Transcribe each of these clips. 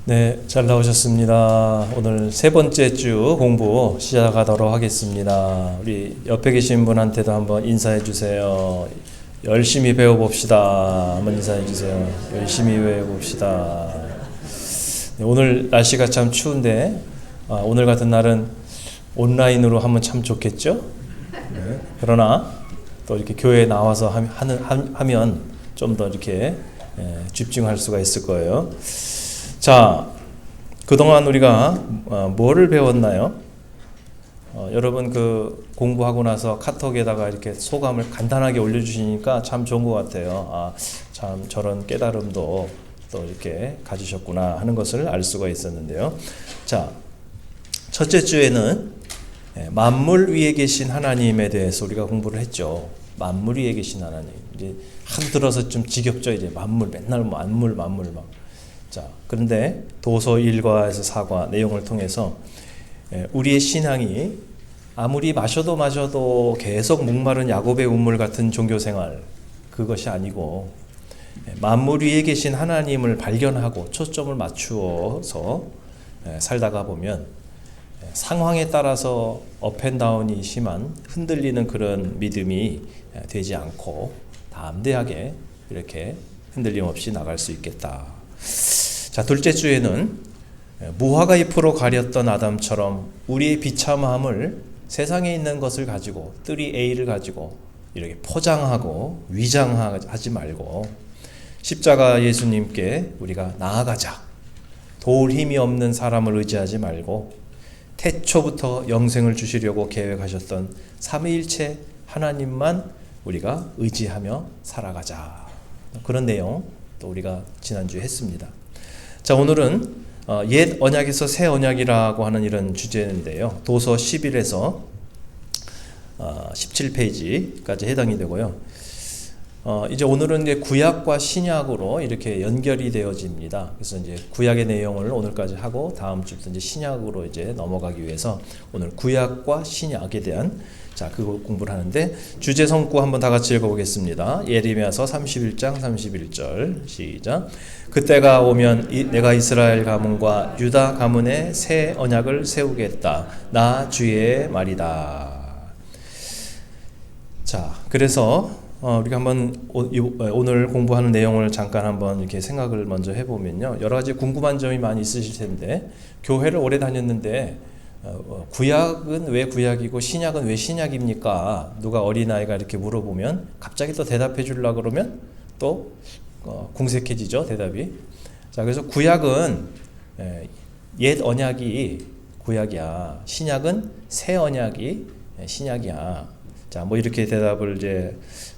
네, 잘 나오셨습니다. 오늘 세 번째 주 공부 시작하도록 하겠습니다. 우리 옆에 계신 분한테도 한번 인사해 주세요. 열심히 배워봅시다. 한번 인사해 주세요. 열심히 배워봅시다. 네, 오늘 날씨가 참 추운데 오늘 같은 날은 온라인으로 하면 참 좋겠죠? 네, 그러나 또 이렇게 교회에 나와서 하면 좀 더 이렇게 집중할 수가 있을 거예요. 자, 그동안 우리가 뭐를 배웠나요? 여러분 공부하고 나서 카톡에다가 이렇게 소감을 간단하게 올려주시니까 참 좋은 것 같아요. 참 저런 깨달음도 또 이렇게 가지셨구나 하는 것을 알 수가 있었는데요. 자, 첫째 주에는 만물 위에 계신 하나님에 대해서 우리가 공부를 했죠. 만물 위에 계신 하나님. 이제 하도 들어서 좀 지겹죠. 이제 만물 맨날 만물 막. 자, 그런데 도서 1과에서 4과 내용을 통해서 우리의 신앙이 아무리 마셔도 계속 목마른 야곱의 우물 같은 종교생활, 그것이 아니고 만물 위에 계신 하나님을 발견하고 초점을 맞추어서 살다가 보면 상황에 따라서 업앤다운이 심한 흔들리는 그런 믿음이 되지 않고 담대하게 이렇게 흔들림 없이 나갈 수 있겠다. 자, 둘째 주에는 무화과 잎으로 가렸던 아담처럼 우리의 비참함을 세상에 있는 것을 가지고 뜰이 A를 가지고 이렇게 포장하고 위장하지 말고 십자가 예수님께 우리가 나아가자. 도울 힘이 없는 사람을 의지하지 말고 태초부터 영생을 주시려고 계획하셨던 삼위일체 하나님만 우리가 의지하며 살아가자. 그런 내용 또 우리가 지난주에 했습니다. 자, 오늘은 옛 언약에서 새 언약이라고 하는 이런 주제인데요. 도서 11에서 17페이지까지 해당이 되고요. 이제 오늘은 이제 구약과 신약으로 이렇게 연결이 되어집니다. 그래서 이제 구약의 내용을 오늘까지 하고 다음 주부터 이제 신약으로 이제 넘어가기 위해서 오늘 구약과 신약에 대한 그거 공부를 하는데 주제 성구 한번 다 같이 읽어보겠습니다. 예레미야서 31장 31절 시작. 그때가 오면 내가 이스라엘 가문과 유다 가문에 새 언약을 세우겠다. 나 주의 말이다. 자, 그래서 우리가 한번 오늘 공부하는 내용을 잠깐 한번 이렇게 생각을 먼저 해보면요. 여러 가지 궁금한 점이 많이 있으실 텐데 교회를 오래 다녔는데 구약은 왜 구약이고 신약은 왜 신약입니까? 누가 어린아이가 이렇게 물어보면 갑자기 또 대답해 주려고 그러면 또 궁색해지죠, 대답이. 자, 그래서 구약은 옛 언약이 구약이야. 신약은 새 언약이 신약이야. 자, 뭐 이렇게 대답을 이제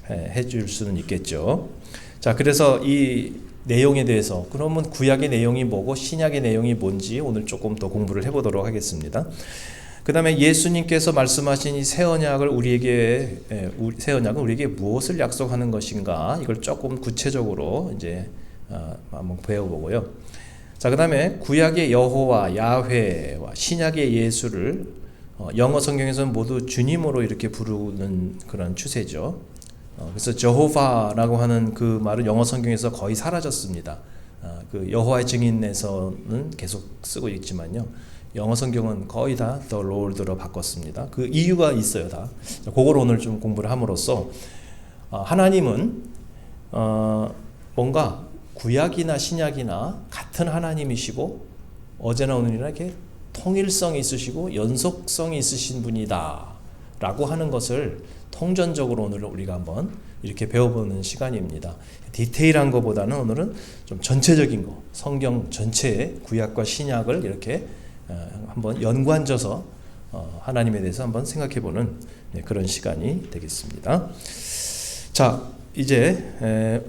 해줄 수는 있겠죠. 자, 그래서 이 내용에 대해서 그러면 구약의 내용이 뭐고 신약의 내용이 뭔지 오늘 조금 더 공부를 해보도록 하겠습니다. 그 다음에 예수님께서 말씀하신 이 새 언약은 우리에게 무엇을 약속하는 것인가 이걸 조금 구체적으로 이제 한번 배워보고요. 자, 그 다음에 구약의 여호와 야훼와 신약의 예수를 영어 성경에서는 모두 주님으로 이렇게 부르는 그런 추세죠. 그래서 저호바라고 하는 그 말은 영어 성경에서 거의 사라졌습니다. 그 여호와의 증인에서는 계속 쓰고 있지만요. 영어 성경은 거의 다 The Lord로 바꿨습니다. 그 이유가 있어요, 다. 그걸 오늘 좀 공부를 함으로써 하나님은 뭔가 구약이나 신약이나 같은 하나님이시고 어제나 오늘이나 이렇게 통일성이 있으시고 연속성이 있으신 분이다라고 하는 것을 통전적으로 오늘 우리가 한번 이렇게 배워보는 시간입니다. 디테일한 것보다는 오늘은 좀 전체적인 거, 성경 전체의 구약과 신약을 이렇게 한번 연관져서 하나님에 대해서 한번 생각해보는 그런 시간이 되겠습니다. 자, 이제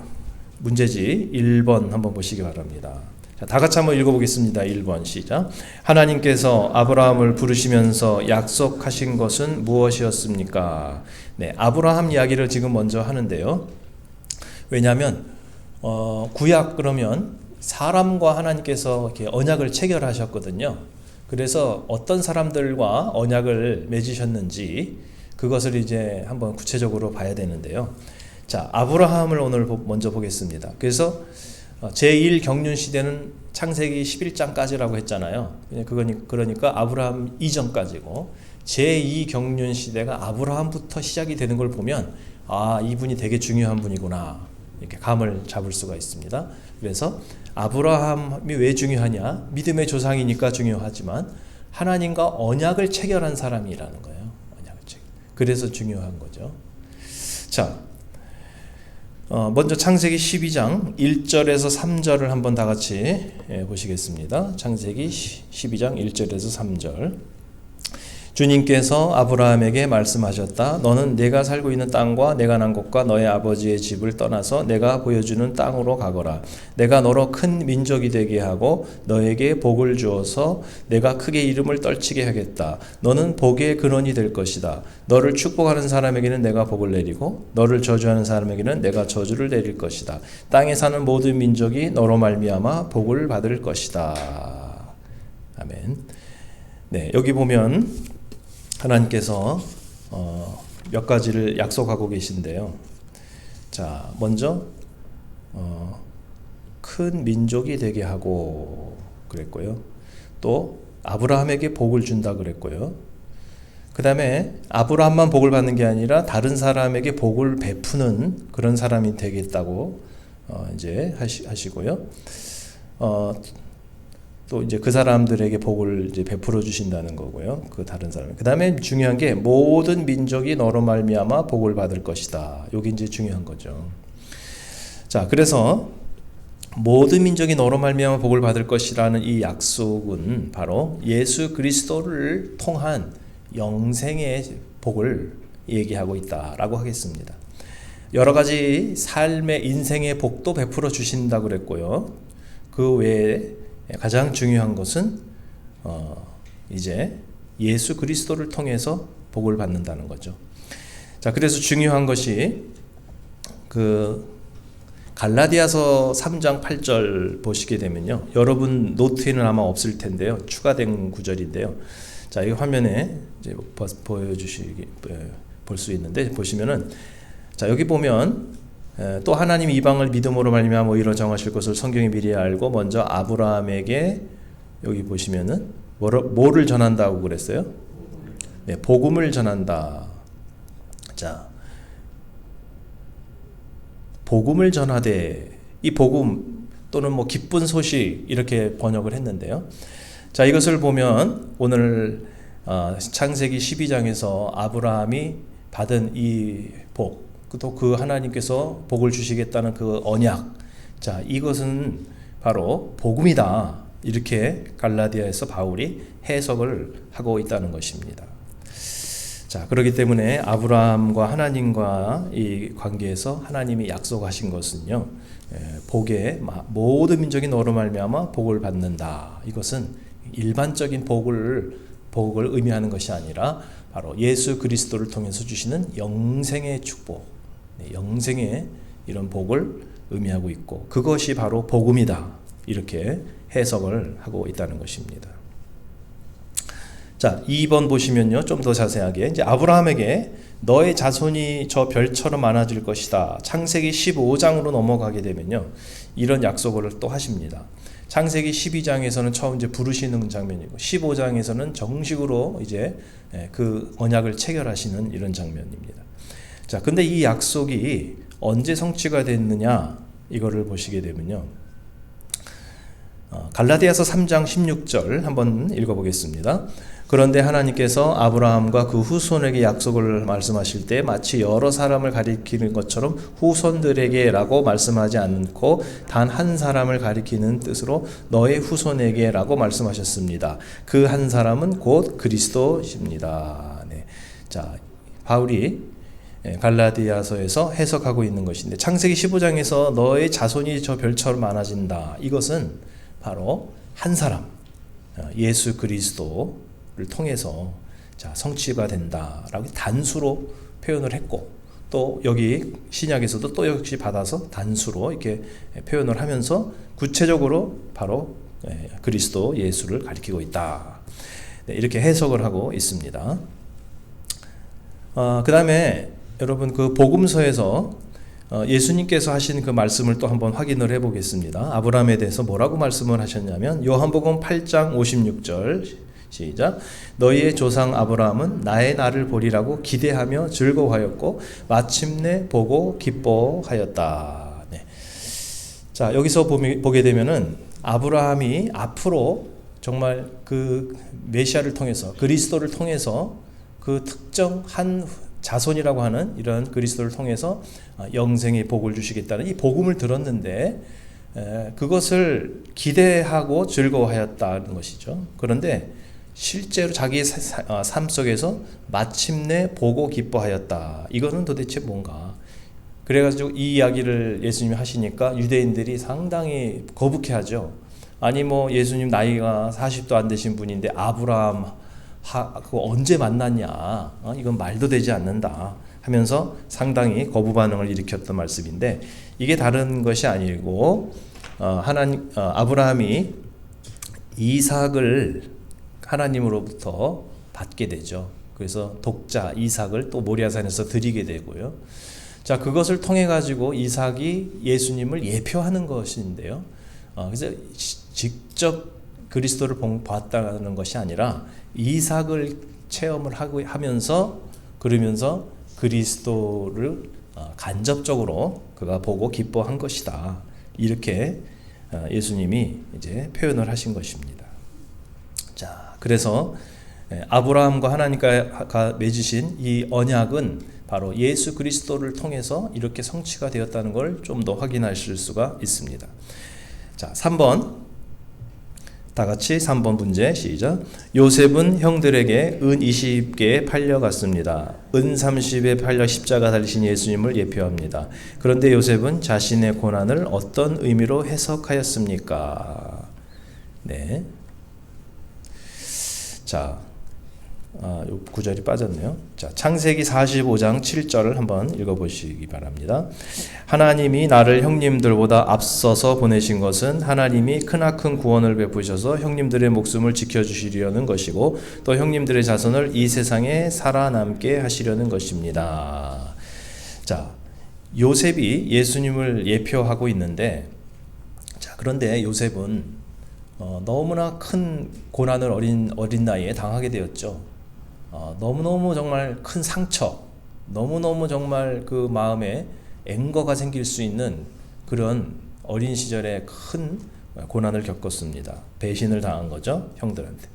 문제지 1번 한번 보시기 바랍니다. 자, 다 같이 한번 읽어보겠습니다. 1번 시작. 하나님께서 아브라함을 부르시면서 약속하신 것은 무엇이었습니까? 네, 아브라함 이야기를 지금 먼저 하는데요. 왜냐하면 구약 그러면 사람과 하나님께서 이렇게 언약을 체결하셨거든요. 그래서 어떤 사람들과 언약을 맺으셨는지 그것을 이제 한번 구체적으로 봐야 되는데요. 자, 아브라함을 오늘 먼저 보겠습니다. 그래서 제1경륜 시대는 창세기 11장까지라고 했잖아요. 그러니까 아브라함 이전까지고, 제2경륜 시대가 아브라함부터 시작이 되는 걸 보면 이분이 되게 중요한 분이구나, 이렇게 감을 잡을 수가 있습니다. 그래서 아브라함이 왜 중요하냐? 믿음의 조상이니까 중요하지만 하나님과 언약을 체결한 사람이라는 거예요. 언약을 체결. 그래서 중요한 거죠. 자, 먼저 창세기 12장 1절에서 3절을 한번 다 같이 보시겠습니다. 창세기 12장 1절에서 3절. 주님께서 아브라함에게 말씀하셨다. 너는 내가 살고 있는 땅과 내가 난 곳과 너의 아버지의 집을 떠나서 내가 보여주는 땅으로 가거라. 내가 너로 큰 민족이 되게 하고 너에게 복을 주어서 내가 크게 이름을 떨치게 하겠다. 너는 복의 근원이 될 것이다. 너를 축복하는 사람에게는 내가 복을 내리고 너를 저주하는 사람에게는 내가 저주를 내릴 것이다. 땅에 사는 모든 민족이 너로 말미암아 복을 받을 것이다. 아멘. 네, 여기 보면 하나님께서 몇 가지를 약속하고 계신데요. 자, 먼저 큰 민족이 되게 하고 그랬고요. 또 아브라함에게 복을 준다 그랬고요. 그 다음에 아브라함만 복을 받는 게 아니라 다른 사람에게 복을 베푸는 그런 사람이 되겠다고 이제 하시고요. 또 이제 그 사람들에게 복을 이제 베풀어 주신다는 거고요. 그 다른 사람. 그 다음에 중요한 게 모든 민족이 너로 말미암아 복을 받을 것이다. 여기 이제 중요한 거죠. 자, 그래서 모든 민족이 너로 말미암아 복을 받을 것이라는 이 약속은 바로 예수 그리스도를 통한 영생의 복을 얘기하고 있다라고 하겠습니다. 여러 가지 삶의 인생의 복도 베풀어 주신다 그랬고요. 그 외에 가장 중요한 것은 이제 예수 그리스도를 통해서 복을 받는다는 거죠. 자, 그래서 중요한 것이 그 갈라디아서 3장 8절 보시게 되면요. 여러분 노트에는 아마 없을 텐데요. 추가된 구절인데요. 자, 이 화면에 이제 볼 수 있는데 보시면은, 자, 여기 보면 또 하나님 이방을 믿음으로 말미암아 의로 정하실 것을 성경이 미리 알고 먼저 아브라함에게, 여기 보시면은 뭐를 전한다고 그랬어요? 네, 복음을 전한다. 자, 복음을 전하되, 이 복음 또는 뭐 기쁜 소식 이렇게 번역을 했는데요. 자, 이것을 보면 오늘 창세기 12장에서 아브라함이 받은 이 복, 또 그 하나님께서 복을 주시겠다는 그 언약, 자, 이것은 바로 복음이다. 이렇게 갈라디아에서 바울이 해석을 하고 있다는 것입니다. 자, 그렇기 때문에 아브라함과 하나님과 이 관계에서 하나님이 약속하신 것은요, 복의 모든 민족이 너로 말미암아 복을 받는다. 이것은 일반적인 복을 의미하는 것이 아니라 바로 예수 그리스도를 통해서 주시는 영생의 축복, 영생의 이런 복을 의미하고 있고, 그것이 바로 복음이다. 이렇게 해석을 하고 있다는 것입니다. 자, 2번 보시면요, 좀 더 자세하게 이제 아브라함에게 너의 자손이 저 별처럼 많아질 것이다. 창세기 15장으로 넘어가게 되면요, 이런 약속을 또 하십니다. 창세기 12장에서는 처음 이제 부르시는 장면이고 15장에서는 정식으로 이제 그 언약을 체결하시는 이런 장면입니다. 자, 근데 이 약속이 언제 성취가 됐느냐, 이거를 보시게 되면요, 갈라디아서 3장 16절 한번 읽어보겠습니다. 그런데 하나님께서 아브라함과 그 후손에게 약속을 말씀하실 때 마치 여러 사람을 가리키는 것처럼 후손들에게라고 말씀하지 않고 단 한 사람을 가리키는 뜻으로 너의 후손에게라고 말씀하셨습니다. 그 한 사람은 곧 그리스도십니다. 네. 자, 바울이 갈라디아서에서 해석하고 있는 것인데, 창세기 15장에서 너의 자손이 저 별처럼 많아진다. 이것은 바로 한 사람, 예수 그리스도를 통해서 자, 성취가 된다라고 단수로 표현을 했고, 또 여기 신약에서도 또 역시 받아서 단수로 이렇게 표현을 하면서 구체적으로 바로 그리스도 예수를 가리키고 있다. 네, 이렇게 해석을 하고 있습니다. 그 다음에 여러분 그 복음서에서 예수님께서 하신 그 말씀을 또 한번 확인을 해보겠습니다. 아브라함에 대해서 뭐라고 말씀을 하셨냐면 요한복음 8장 56절 시작. 너희의 조상 아브라함은 나의 날을 보리라고 기대하며 즐거워하였고 마침내 보고 기뻐하였다. 네. 자, 여기서 보게 되면은 아브라함이 앞으로 정말 그 메시아를 통해서 그리스도를 통해서 그 특정 한 자손이라고 하는 이런 그리스도를 통해서 영생의 복을 주시겠다는 이 복음을 들었는데 그것을 기대하고 즐거워하였다는 것이죠. 그런데 실제로 자기의 삶 속에서 마침내 보고 기뻐하였다. 이거는 도대체 뭔가? 그래가지고 이 이야기를 예수님이 하시니까 유대인들이 상당히 거북해하죠. 아니 뭐 예수님 나이가 40도 안 되신 분인데 아브라함 그거 언제 만났냐? 이건 말도 되지 않는다 하면서 상당히 거부 반응을 일으켰던 말씀인데 이게 다른 것이 아니고 아브라함이 이삭을 하나님으로부터 받게 되죠. 그래서 독자 이삭을 또 모리아산에서 드리게 되고요. 자, 그것을 통해 가지고 이삭이 예수님을 예표하는 것인데요. 그래서 직접 그리스도를 봤다는 것이 아니라 이삭을 체험을 하면서 그러면서 그리스도를 간접적으로 그가 보고 기뻐한 것이다. 이렇게 예수님이 이제 표현을 하신 것입니다. 자, 그래서 아브라함과 하나님과 맺으신 이 언약은 바로 예수 그리스도를 통해서 이렇게 성취가 되었다는 걸 좀 더 확인하실 수가 있습니다. 자, 3번. 다 같이 3번 문제 시작. 요셉은 형들에게 은 20개에 팔려갔습니다. 은 30에 팔려 십자가 달리신 예수님을 예표합니다. 그런데 요셉은 자신의 고난을 어떤 의미로 해석하였습니까? 네. 자, 요 구절이 빠졌네요. 자, 창세기 45장 7절을 한번 읽어보시기 바랍니다. 하나님이 나를 형님들보다 앞서서 보내신 것은 하나님이 크나큰 구원을 베푸셔서 형님들의 목숨을 지켜주시려는 것이고 또 형님들의 자손을 이 세상에 살아남게 하시려는 것입니다. 자, 요셉이 예수님을 예표하고 있는데, 자, 그런데 요셉은 너무나 큰 고난을 어린 나이에 당하게 되었죠. 너무너무 정말 큰 상처, 너무너무 정말 그 마음에 앵거가 생길 수 있는 그런 어린 시절에 큰 고난을 겪었습니다. 배신을 당한 거죠, 형들한테.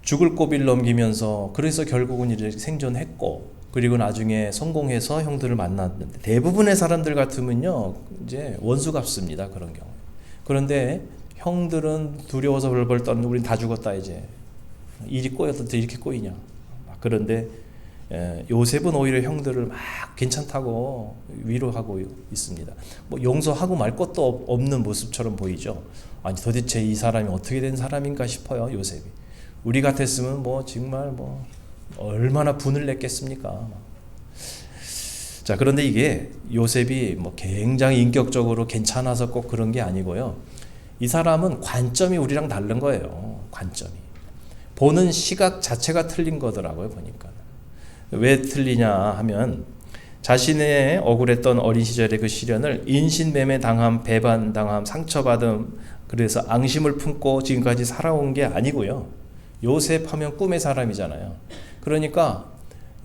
죽을 고비를 넘기면서 그래서 결국은 이제 생존했고, 그리고 나중에 성공해서 형들을 만났는데 대부분의 사람들 같으면요 이제 원수 갚습니다, 그런 경우. 그런데 형들은 두려워서 벌벌 떠는 우린 다 죽었다 이제. 일이 꼬였던데 이렇게 꼬이냐. 그런데 요셉은 오히려 형들을 막 괜찮다고 위로하고 있습니다. 뭐 용서하고 말 것도 없는 모습처럼 보이죠. 아니 도대체 이 사람이 어떻게 된 사람인가 싶어요, 요셉이. 우리 같았으면 뭐 정말 뭐 얼마나 분을 냈겠습니까. 자, 그런데 이게 요셉이 뭐 굉장히 인격적으로 괜찮아서 꼭 그런 게 아니고요. 이 사람은 관점이 우리랑 다른 거예요. 관점이. 보는 시각 자체가 틀린 거더라고요, 보니까. 왜 틀리냐 하면 자신의 억울했던 어린 시절의 그 시련을 인신매매 당함, 배반 당함, 상처받음, 그래서 앙심을 품고 지금까지 살아온 게 아니고요. 요셉 하면 꿈의 사람이잖아요. 그러니까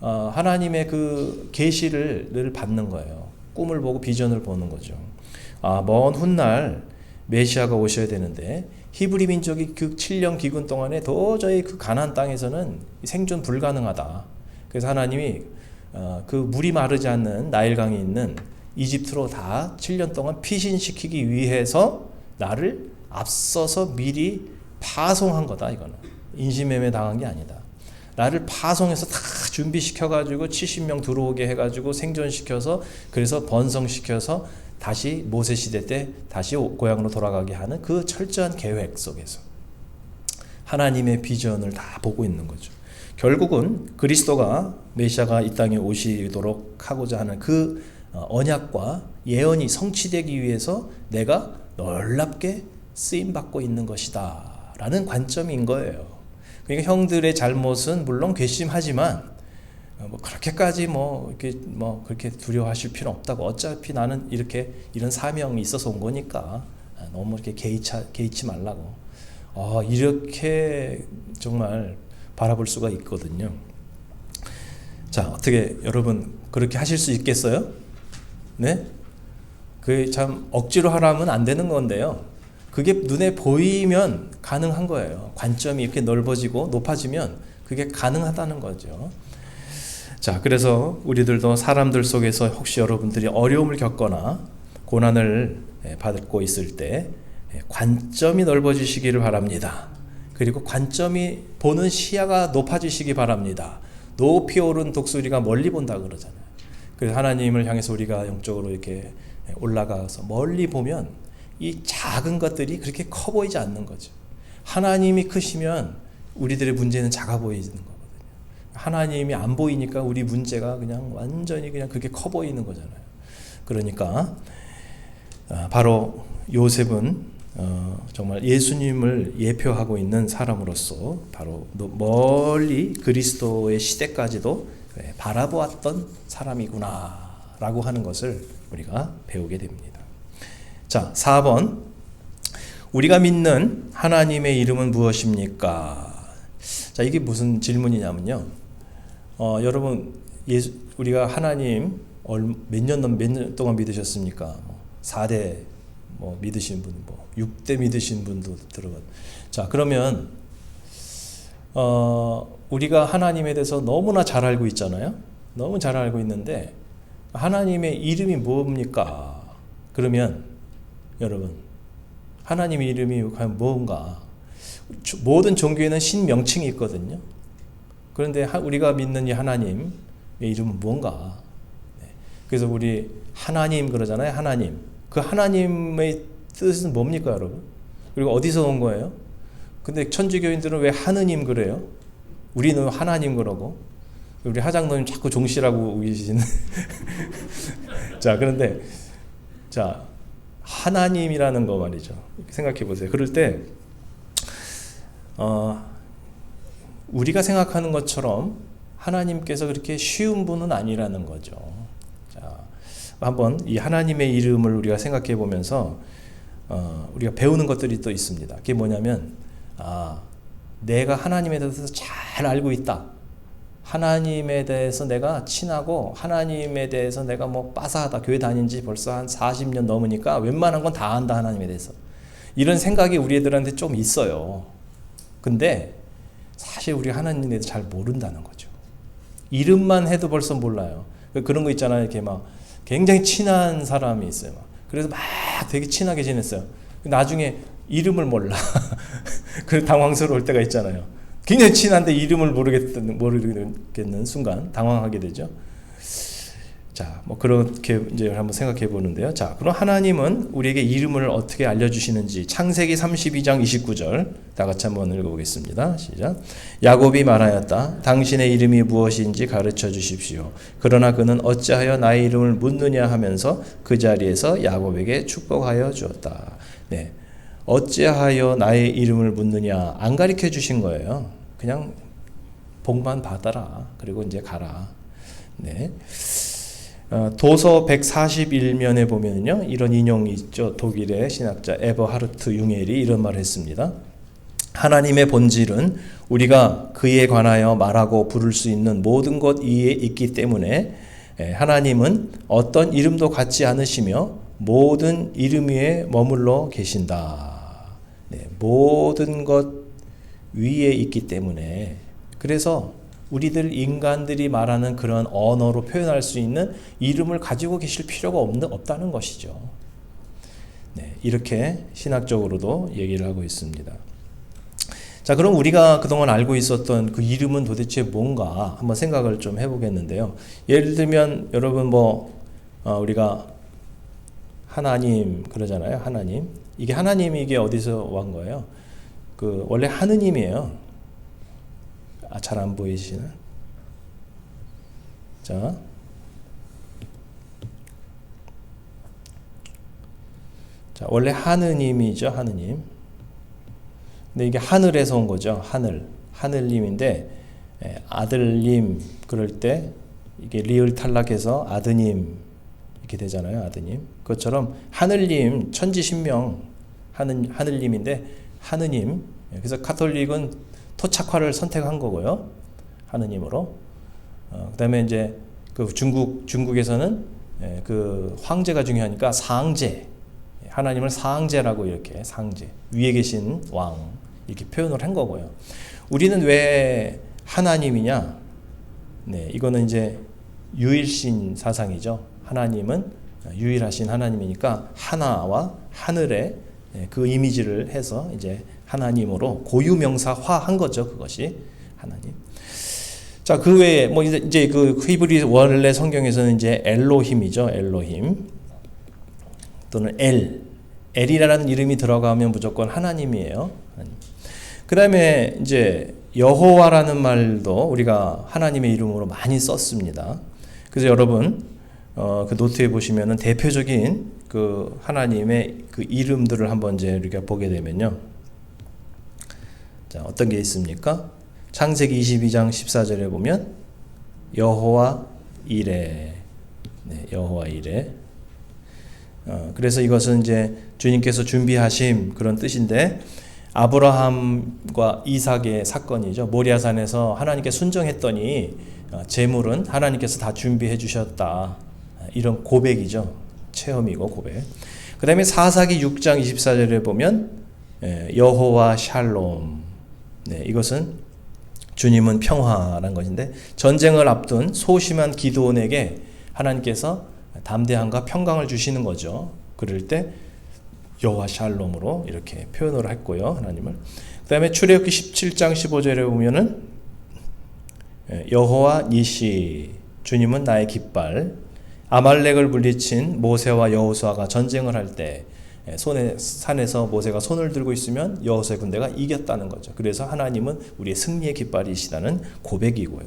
하나님의 그 계시를 늘 받는 거예요. 꿈을 보고 비전을 보는 거죠. 먼 훗날 메시아가 오셔야 되는데 히브리 민족이 그 7년 기근 동안에 도저히 그 가나안 땅에서는 생존 불가능하다. 그래서 하나님이 그 물이 마르지 않는 나일강이 있는 이집트로 다 7년 동안 피신시키기 위해서 나를 앞서서 미리 파송한 거다. 이거는 인신매매 당한 게 아니다. 나를 파송해서 다 준비시켜가지고 70명 들어오게 해가지고 생존시켜서 그래서 번성시켜서 다시 모세 시대 때 다시 고향으로 돌아가게 하는 그 철저한 계획 속에서 하나님의 비전을 다 보고 있는 거죠. 결국은 그리스도가 메시아가 이 땅에 오시도록 하고자 하는 그 언약과 예언이 성취되기 위해서 내가 놀랍게 쓰임받고 있는 것이다 라는 관점인 거예요. 그러니까 형들의 잘못은 물론 괘씸하지만 뭐 그렇게까지 그렇게 두려워하실 필요 없다고. 어차피 나는 이런 사명이 있어서 온 거니까 너무 이렇게 개의치 말라고. 이렇게 정말 바라볼 수가 있거든요. 자, 어떻게 여러분 그렇게 하실 수 있겠어요? 네? 그게 참 억지로 하라면 안 되는 건데요. 그게 눈에 보이면 가능한 거예요. 관점이 이렇게 넓어지고 높아지면 그게 가능하다는 거죠. 자, 그래서 우리들도 사람들 속에서 혹시 여러분들이 어려움을 겪거나 고난을 받고 있을 때 관점이 넓어지시기를 바랍니다. 그리고 관점이 보는 시야가 높아지시기 바랍니다. 높이 오른 독수리가 멀리 본다 그러잖아요. 그래서 하나님을 향해서 우리가 영적으로 이렇게 올라가서 멀리 보면 이 작은 것들이 그렇게 커 보이지 않는 거죠. 하나님이 크시면 우리들의 문제는 작아 보이는 거거든요. 하나님이 안 보이니까 우리 문제가 그냥 완전히 그냥 그렇게 커 보이는 거잖아요. 그러니까 바로 요셉은 정말 예수님을 예표하고 있는 사람으로서 바로 멀리 그리스도의 시대까지도 바라보았던 사람이구나 라고 하는 것을 우리가 배우게 됩니다. 자, 4번. 우리가 믿는 하나님의 이름은 무엇입니까? 자, 이게 무슨 질문이냐면요. 여러분, 우리가 하나님 몇 년 동안 믿으셨습니까? 4대 믿으신 분, 6대 믿으신 분도 들어가. 자, 그러면 우리가 하나님에 대해서 너무나 잘 알고 있잖아요. 너무 잘 알고 있는데 하나님의 이름이 뭡니까? 그러면 여러분, 하나님의 이름이 과연 뭔가? 모든 종교에는 신명칭이 있거든요. 그런데 우리가 믿는 이 하나님의 이름은 뭔가? 그래서 우리 하나님 그러잖아요. 하나님. 그 하나님의 뜻은 뭡니까, 여러분? 그리고 어디서 온 거예요? 근데 천주교인들은 왜 하느님 그래요? 우리는 하나님 그러고, 우리 하장로님 자꾸 종씨라고 계시는. 자, 그런데, 자, 하나님이라는 거 말이죠. 생각해 보세요. 그럴 때, 우리가 생각하는 것처럼 하나님께서 그렇게 쉬운 분은 아니라는 거죠. 자, 한번 이 하나님의 이름을 우리가 생각해 보면서 우리가 배우는 것들이 또 있습니다. 그게 뭐냐면 내가 하나님에 대해서 잘 알고 있다. 하나님에 대해서 내가 친하고 하나님에 대해서 내가 빠사하다. 교회 다닌 지 벌써 한 40년 넘으니까 웬만한 건 다 안다. 하나님에 대해서. 이런 생각이 우리 애들한테 좀 있어요. 근데 사실 우리 하나님에 대해서 잘 모른다는 거죠. 이름만 해도 벌써 몰라요. 그런 거 있잖아요. 이렇게 굉장히 친한 사람이 있어요. 그래서 되게 친하게 지냈어요. 나중에 이름을 몰라. 그래서 당황스러울 때가 있잖아요. 굉장히 친한데 이름을 모르겠는 순간 당황하게 되죠. 자, 그렇게 이제 한번 생각해 보는데요. 자, 그럼 하나님은 우리에게 이름을 어떻게 알려주시는지 창세기 32장 29절 다 같이 한번 읽어보겠습니다. 시작. 야곱이 말하였다. 당신의 이름이 무엇인지 가르쳐 주십시오. 그러나 그는 어찌하여 나의 이름을 묻느냐 하면서 그 자리에서 야곱에게 축복하여 주었다. 네, 어찌하여 나의 이름을 묻느냐 안 가르쳐 주신 거예요. 그냥 복만 받아라. 그리고 이제 가라. 네. 도서 141면에 보면요, 이런 인용이 있죠. 독일의 신학자 에버하르트 융엘이 이런 말을 했습니다. 하나님의 본질은 우리가 그에 관하여 말하고 부를 수 있는 모든 것 위에 있기 때문에 하나님은 어떤 이름도 갖지 않으시며 모든 이름 위에 머물러 계신다. 네, 모든 것 위에 있기 때문에. 그래서 우리들 인간들이 말하는 그런 언어로 표현할 수 있는 이름을 가지고 계실 필요가 없다는 것이죠. 네, 이렇게 신학적으로도 얘기를 하고 있습니다. 자, 그럼 우리가 그동안 알고 있었던 그 이름은 도대체 뭔가 한번 생각을 좀 해보겠는데요. 예를 들면 여러분 우리가 하나님 그러잖아요. 하나님. 이게 하나님이 이게 어디서 온 거예요? 원래 하느님이에요. 잘 안 보이시나? 자, 원래 하느님이죠, 하느님. 근데 이게 하늘에서 온 거죠, 하늘님인데, 아들님 그럴 때 이게 리을 탈락해서 아드님 이렇게 되잖아요. 아드님. 그것처럼 하늘님, 천지신명 하늘님인데 하느님. 그래서 가톨릭은 토착화를 선택한 거고요. 하느님으로. 그다음에 이제 그 중국에서는 그 황제가 중요하니까 상제. 하나님을 상제라고 이렇게 상제. 위에 계신 왕 이렇게 표현을 한 거고요. 우리는 왜 하나님이냐? 네, 이거는 이제 유일신 사상이죠. 하나님은 유일하신 하나님이니까 하나와 하늘의 그 이미지를 해서 이제 하나님으로 고유명사화한 거죠. 그것이 하나님. 자, 그 외에 뭐 이제 그 히브리 원래 성경에서는 이제 엘로힘이죠. 엘로힘 또는 엘이라는 이름이 들어가면 무조건 하나님이에요. 그 다음에 이제 여호와라는 말도 우리가 하나님의 이름으로 많이 썼습니다. 그래서 여러분 그 노트에 보시면은 대표적인 그 하나님의 그 이름들을 한번 이제 우리가 보게 되면요. 자, 어떤 게 있습니까? 창세기 22장 14절에 보면 여호와 이레, 네, 여호와 이레. 그래서 이것은 이제 주님께서 준비하심 그런 뜻인데 아브라함과 이삭의 사건이죠. 모리아산에서 하나님께 순종했더니 재물은 하나님께서 다 준비해 주셨다. 이런 고백이죠. 체험이고 고백. 그 다음에 사사기 6장 24절에 보면 여호와 샬롬. 네, 이것은 주님은 평화라는 것인데 전쟁을 앞둔 소심한 기드온에게 하나님께서 담대함과 평강을 주시는 거죠. 그럴 때 여호와 샬롬으로 이렇게 표현을 했고요. 하나님을. 그 다음에 출애굽기 17장 15절에 보면은 여호와 니시 주님은 나의 깃발. 아말렉을 물리친 모세와 여호수아가 전쟁을 할 때 산에서 모세가 손을 들고 있으면 여호수아의 군대가 이겼다는 거죠. 그래서 하나님은 우리의 승리의 깃발이시다는 고백이고요.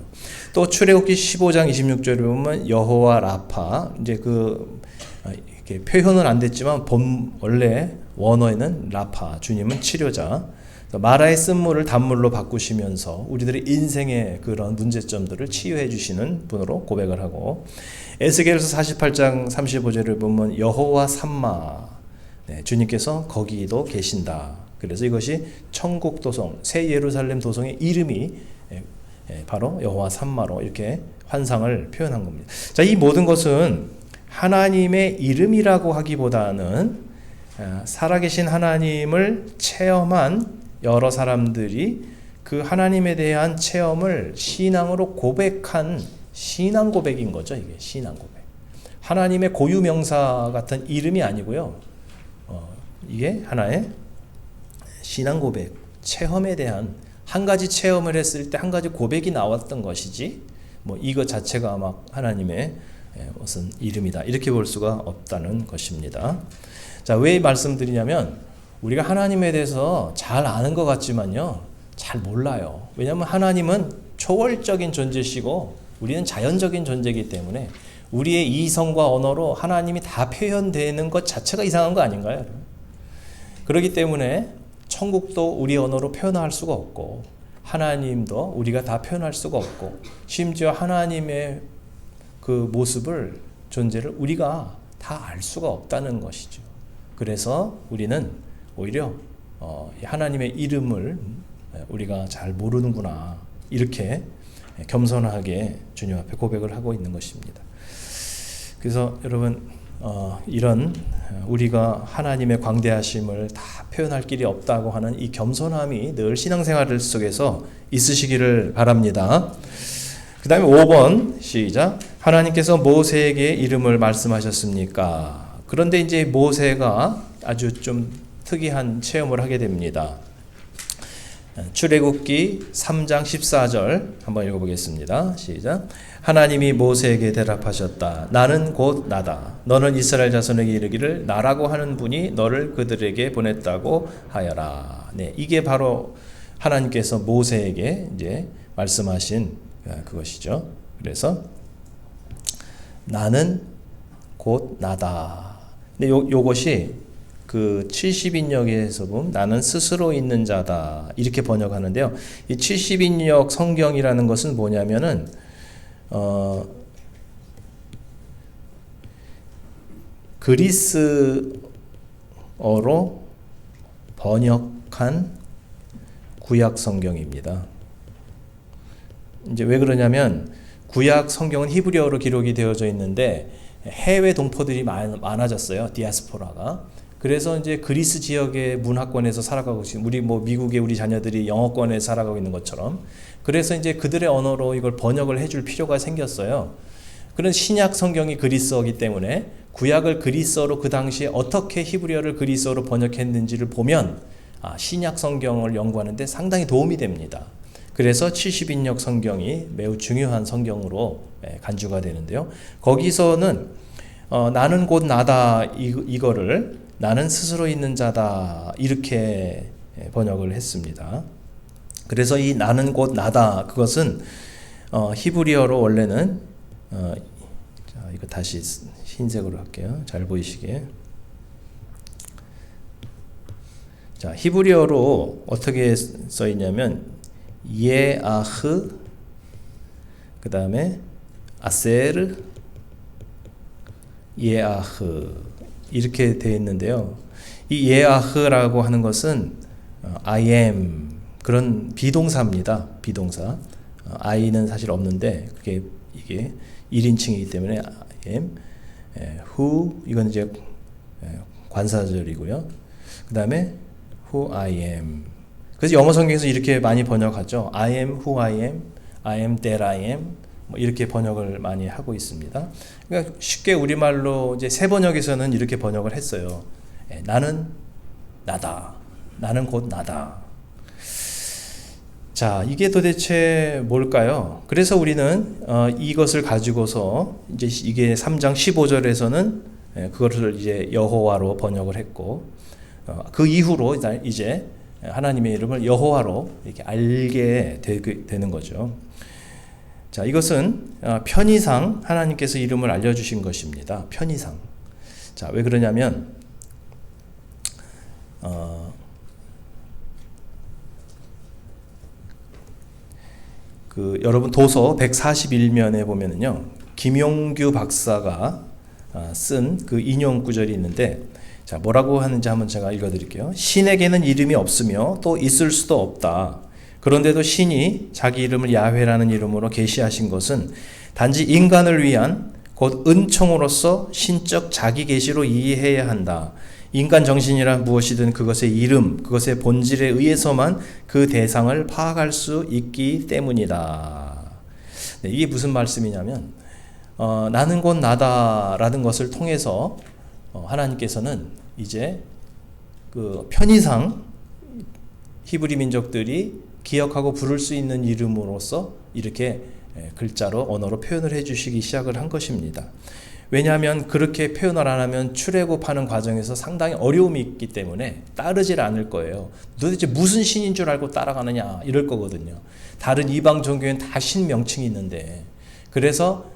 또 출애굽기 15장 26절에 보면 여호와 라파 이제 이렇게 표현은 안 됐지만 원래 원어에는 라파 주님은 치료자. 마라의 쓴물을 단물로 바꾸시면서 우리들의 인생의 그런 문제점들을 치유해 주시는 분으로 고백을 하고 에스겔서 48장 35절을 보면 여호와 삼마 네, 주님께서 거기도 계신다. 그래서 이것이 천국 도성 새 예루살렘 도성의 이름이 바로 여호와 삼마로 이렇게 환상을 표현한 겁니다. 자, 이 모든 것은 하나님의 이름이라고 하기보다는 살아계신 하나님을 체험한 여러 사람들이 그 하나님에 대한 체험을 신앙으로 고백한 신앙 고백인 거죠. 이게 신앙 고백. 하나님의 고유 명사 같은 이름이 아니고요. 이게 하나의 신앙 고백, 체험에 대한 한 가지 체험을 했을 때 한 가지 고백이 나왔던 것이지 뭐 이것 자체가 막 하나님의 무슨 이름이다 이렇게 볼 수가 없다는 것입니다. 자, 왜 말씀드리냐면 우리가 하나님에 대해서 잘 아는 것 같지만요 잘 몰라요. 왜냐하면 하나님은 초월적인 존재시고 우리는 자연적인 존재이기 때문에 우리의 이성과 언어로 하나님이 다 표현되는 것 자체가 이상한 거 아닌가요? 그렇기 때문에 천국도 우리 언어로 표현할 수가 없고 하나님도 우리가 다 표현할 수가 없고 심지어 하나님의 그 모습을 존재를 우리가 다 알 수가 없다는 것이죠. 그래서 우리는 오히려 하나님의 이름을 우리가 잘 모르는구나 이렇게 겸손하게 주님 앞에 고백을 하고 있는 것입니다. 그래서 여러분 이런 우리가 하나님의 광대하심을 다 표현할 길이 없다고 하는 이 겸손함이 늘 신앙생활 속에서 있으시기를 바랍니다. 그 다음에 5번 시작. 하나님께서 모세에게 이름을 말씀하셨습니까? 그런데 이제 모세가 아주 좀 특이한 체험을 하게 됩니다. 출애굽기 3장 14절 한번 읽어보겠습니다. 시작. 하나님이 모세에게 대답하셨다. 나는 곧 나다. 너는 이스라엘 자손에게 이르기를 나라고 하는 분이 너를 그들에게 보냈다고 하여라. 네, 이게 바로 하나님께서 모세에게 이제 말씀하신 그것이죠. 그래서 나는 곧 나다. 근데 요것이 그 70인역에서 보면 나는 스스로 있는 자다 이렇게 번역하는데요. 이 70인역 성경이라는 것은 뭐냐면은 그리스어로 번역한 구약 성경입니다. 이제 왜 그러냐면 구약 성경은 히브리어로 기록이 되어져 있는데 해외 동포들이 많아졌어요. 디아스포라가. 그래서 이제 그리스 지역의 문화권에서 살아가고 있는 우리 뭐 미국의 우리 자녀들이 영어권에 살아가고 있는 것처럼 그래서 이제 그들의 언어로 이걸 번역을 해줄 필요가 생겼어요. 그런 신약 성경이 그리스어이기 때문에 구약을 그리스어로 그 당시에 어떻게 히브리어를 그리스어로 번역했는지를 보면 신약 성경을 연구하는데 상당히 도움이 됩니다. 그래서 70인역 성경이 매우 중요한 성경으로 간주가 되는데요. 거기서는 나는 곧 나다 이거를 나는 스스로 있는 자다 이렇게 번역을 했습니다. 그래서 이 나는 곧 나다 그것은 히브리어로 원래는 자, 이거 다시 흰색으로 할게요. 잘 보이시게. 자, 히브리어로 어떻게 써 있냐면 예아흐 그 다음에 아셀 예아흐 이렇게 되어 있는데요. 이 예아흐라고 하는 것은 I am 그런 비동사입니다. 비동사. I는 사실 없는데 그게 이게 1인칭이기 때문에 I am who 이건 이제 관사절이고요. 그 다음에 who I am. 그래서 영어 성경에서 이렇게 많이 번역하죠. I am who I am, I am that I am. 뭐 이렇게 번역을 많이 하고 있습니다. 그러니까 쉽게 우리말로 이제 새 번역에서는 이렇게 번역을 했어요. 나는 나다. 나는 곧 나다. 자, 이게 도대체 뭘까요? 그래서 우리는 이것을 가지고서 이제 이게 3장 15절에서는 그것을 이제 여호와로 번역을 했고 그 이후로 이제 하나님의 이름을 여호와로 이렇게 알게 되는 거죠. 자, 이것은 편의상 하나님께서 이름을 알려주신 것입니다. 편의상. 자, 왜 그러냐면 여러분 도서 141면에 보면은요 김용규 박사가 쓴 그 인용 구절이 있는데 자, 뭐라고 하는지 한번 제가 읽어드릴게요. 신에게는 이름이 없으며 또 있을 수도 없다. 그런데도 신이 자기 이름을 야훼라는 이름으로 계시하신 것은 단지 인간을 위한 곧 은총으로서 신적 자기 계시로 이해해야 한다. 인간 정신이란 무엇이든 그것의 이름, 그것의 본질에 의해서만 그 대상을 파악할 수 있기 때문이다. 네, 이게 무슨 말씀이냐면 나는 곧 나다라는 것을 통해서 하나님께서는 이제 그 편의상 히브리 민족들이 기억하고 부를 수 있는 이름으로서 이렇게 글자로 언어로 표현을 해주시기 시작을 한 것입니다. 왜냐하면 그렇게 표현을 안 하면 출애굽하는 과정에서 상당히 어려움이 있기 때문에 따르질 않을 거예요. 도대체 무슨 신인 줄 알고 따라가느냐 이럴 거거든요. 다른 이방 종교엔 다 신 명칭이 있는데 그래서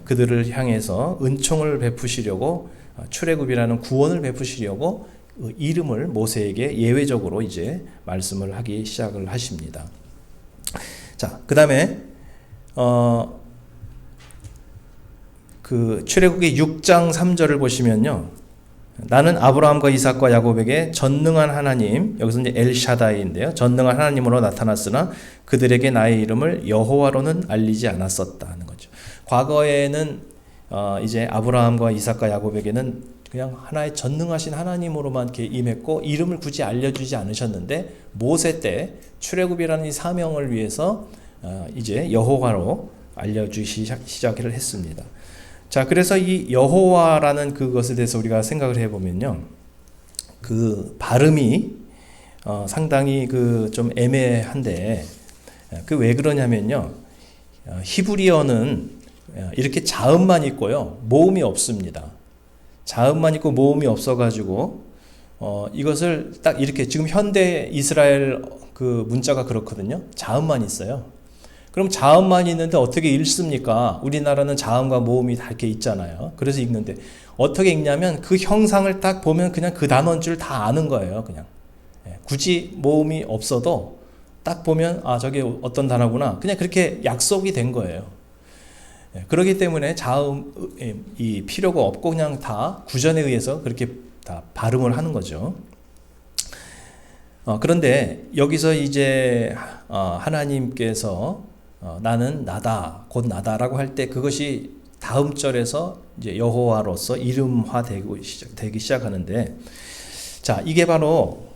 그들을 향해서 은총을 베푸시려고 출애굽이라는 구원을 베푸시려고 이름을 모세에게 예외적으로 이제 말씀을 하기 시작을 하십니다. 자, 그 다음에 그 출애굽기 6장 3절을 보시면요. 나는 아브라함과 이삭과 야곱에게 전능한 하나님, 여기서 이제 엘샤다이인데요. 전능한 하나님으로 나타났으나 그들에게 나의 이름을 여호와로는 알리지 않았었다 하는 거죠. 과거에는 이제 아브라함과 이삭과 야곱에게는 그냥 하나의 전능하신 하나님으로만 이렇게 임했고 이름을 굳이 알려주지 않으셨는데 모세 때 출애굽이라는 이 사명을 위해서 이제 여호와로 알려주시 시작을 했습니다. 자, 그래서 이 여호와라는 그것에 대해서 우리가 생각을 해보면요, 그 발음이 상당히 그 좀 애매한데 그 왜 그러냐면요, 히브리어는 이렇게 자음만 있고요 모음이 없습니다. 자음만 있고 모음이 없어가지고 이것을 딱 이렇게 지금 현대 이스라엘 그 문자가 그렇거든요. 자음만 있어요. 그럼 자음만 있는데 어떻게 읽습니까? 우리나라는 자음과 모음이 다 이렇게 있잖아요. 그래서 읽는데 어떻게 읽냐면 그 형상을 딱 보면 그냥 그 단어인 줄 다 아는 거예요. 그냥 굳이 모음이 없어도 딱 보면 아 저게 어떤 단어구나. 그냥 그렇게 약속이 된 거예요. 그렇기 때문에 자음이 필요가 없고 그냥 다 구전에 의해서 그렇게 다 발음을 하는 거죠. 그런데 여기서 이제 하나님께서 나는 나다, 곧 나다라고 할 때 그것이 다음 절에서 이제 여호와로서 이름화되기 시작하는데, 자 이게 바로